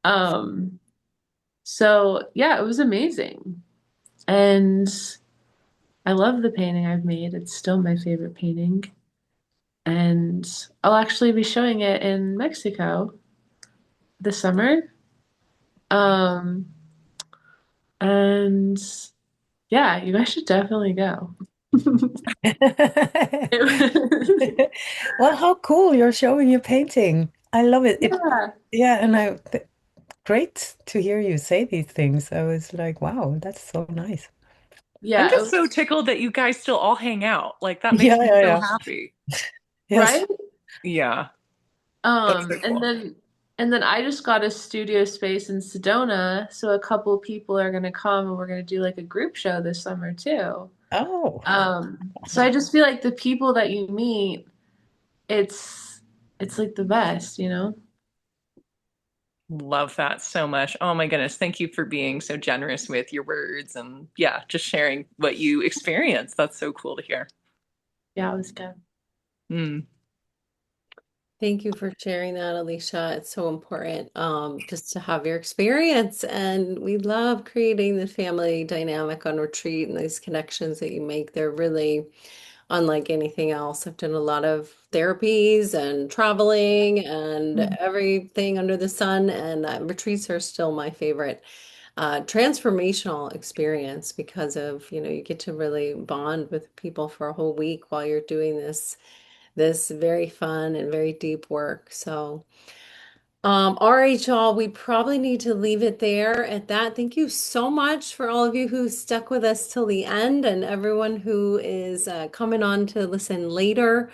Um, so yeah, it was amazing. And I love the painting I've made. It's still my favorite painting. And I'll actually be showing it in Mexico this summer. Um, and yeah, you guys should definitely go. Well, how cool you're showing your painting. I love it. Yeah. Yeah, and great to hear you say these things. I was like, wow, that's so nice. I'm Yeah, it just so was, tickled that you guys still all hang out. Like that Yeah, makes me yeah, so yeah. happy. Yes. right? Yeah, that's so And cool. then I just got a studio space in Sedona, so a couple people are gonna come and we're gonna do like a group show this summer too. Oh. So I just feel like the people that you meet, it's it's like the best, you know? Love that so much. Oh my goodness. Thank you for being so generous with your words and yeah, just sharing what you experience. That's so cool to hear. Yeah, it was good. Mm. Thank you for sharing that, Alicia. It's so important just to have your experience. And we love creating the family dynamic on retreat and these connections that you make. They're really unlike anything else. I've done a lot of therapies and traveling and everything under the sun, and retreats are still my favorite transformational experience because of, you get to really bond with people for a whole week while you're doing this very fun and very deep work. So, all right, y'all, we probably need to leave it there at that. Thank you so much for all of you who stuck with us till the end and everyone who is coming on to listen later.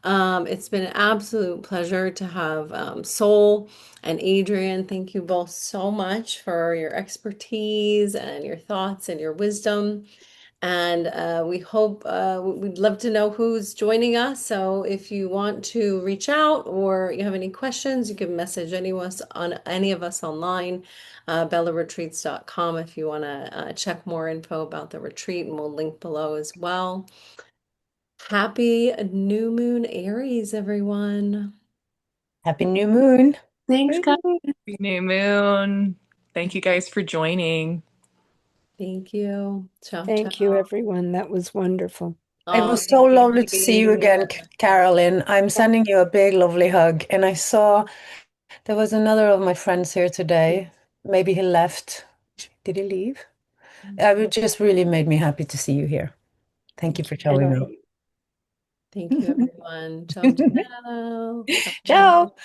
It's been an absolute pleasure to have Sol and Adrianne. Thank you both so much for your expertise and your thoughts and your wisdom. And we hope we'd love to know who's joining us. So if you want to reach out or you have any questions, you can message any of us online, bellaretreats.com if you want to check more info about the retreat, and we'll link below as well. Happy new moon Aries, everyone. Happy new moon. Thanks, guys. Happy New Moon. Thank you guys for joining. Thank you. Ciao, Thank you, ciao. everyone. That was wonderful. It Oh, was so thank you lovely for to see being you again, here. Carolyn. I'm sending you a big, lovely hug. And I saw there was another of my friends here today. Maybe he left. Did he leave? It just really made me happy to see you here. Thank you for showing And up. Thank you, everyone. Ciao, ciao. Ciao, ciao. Ciao.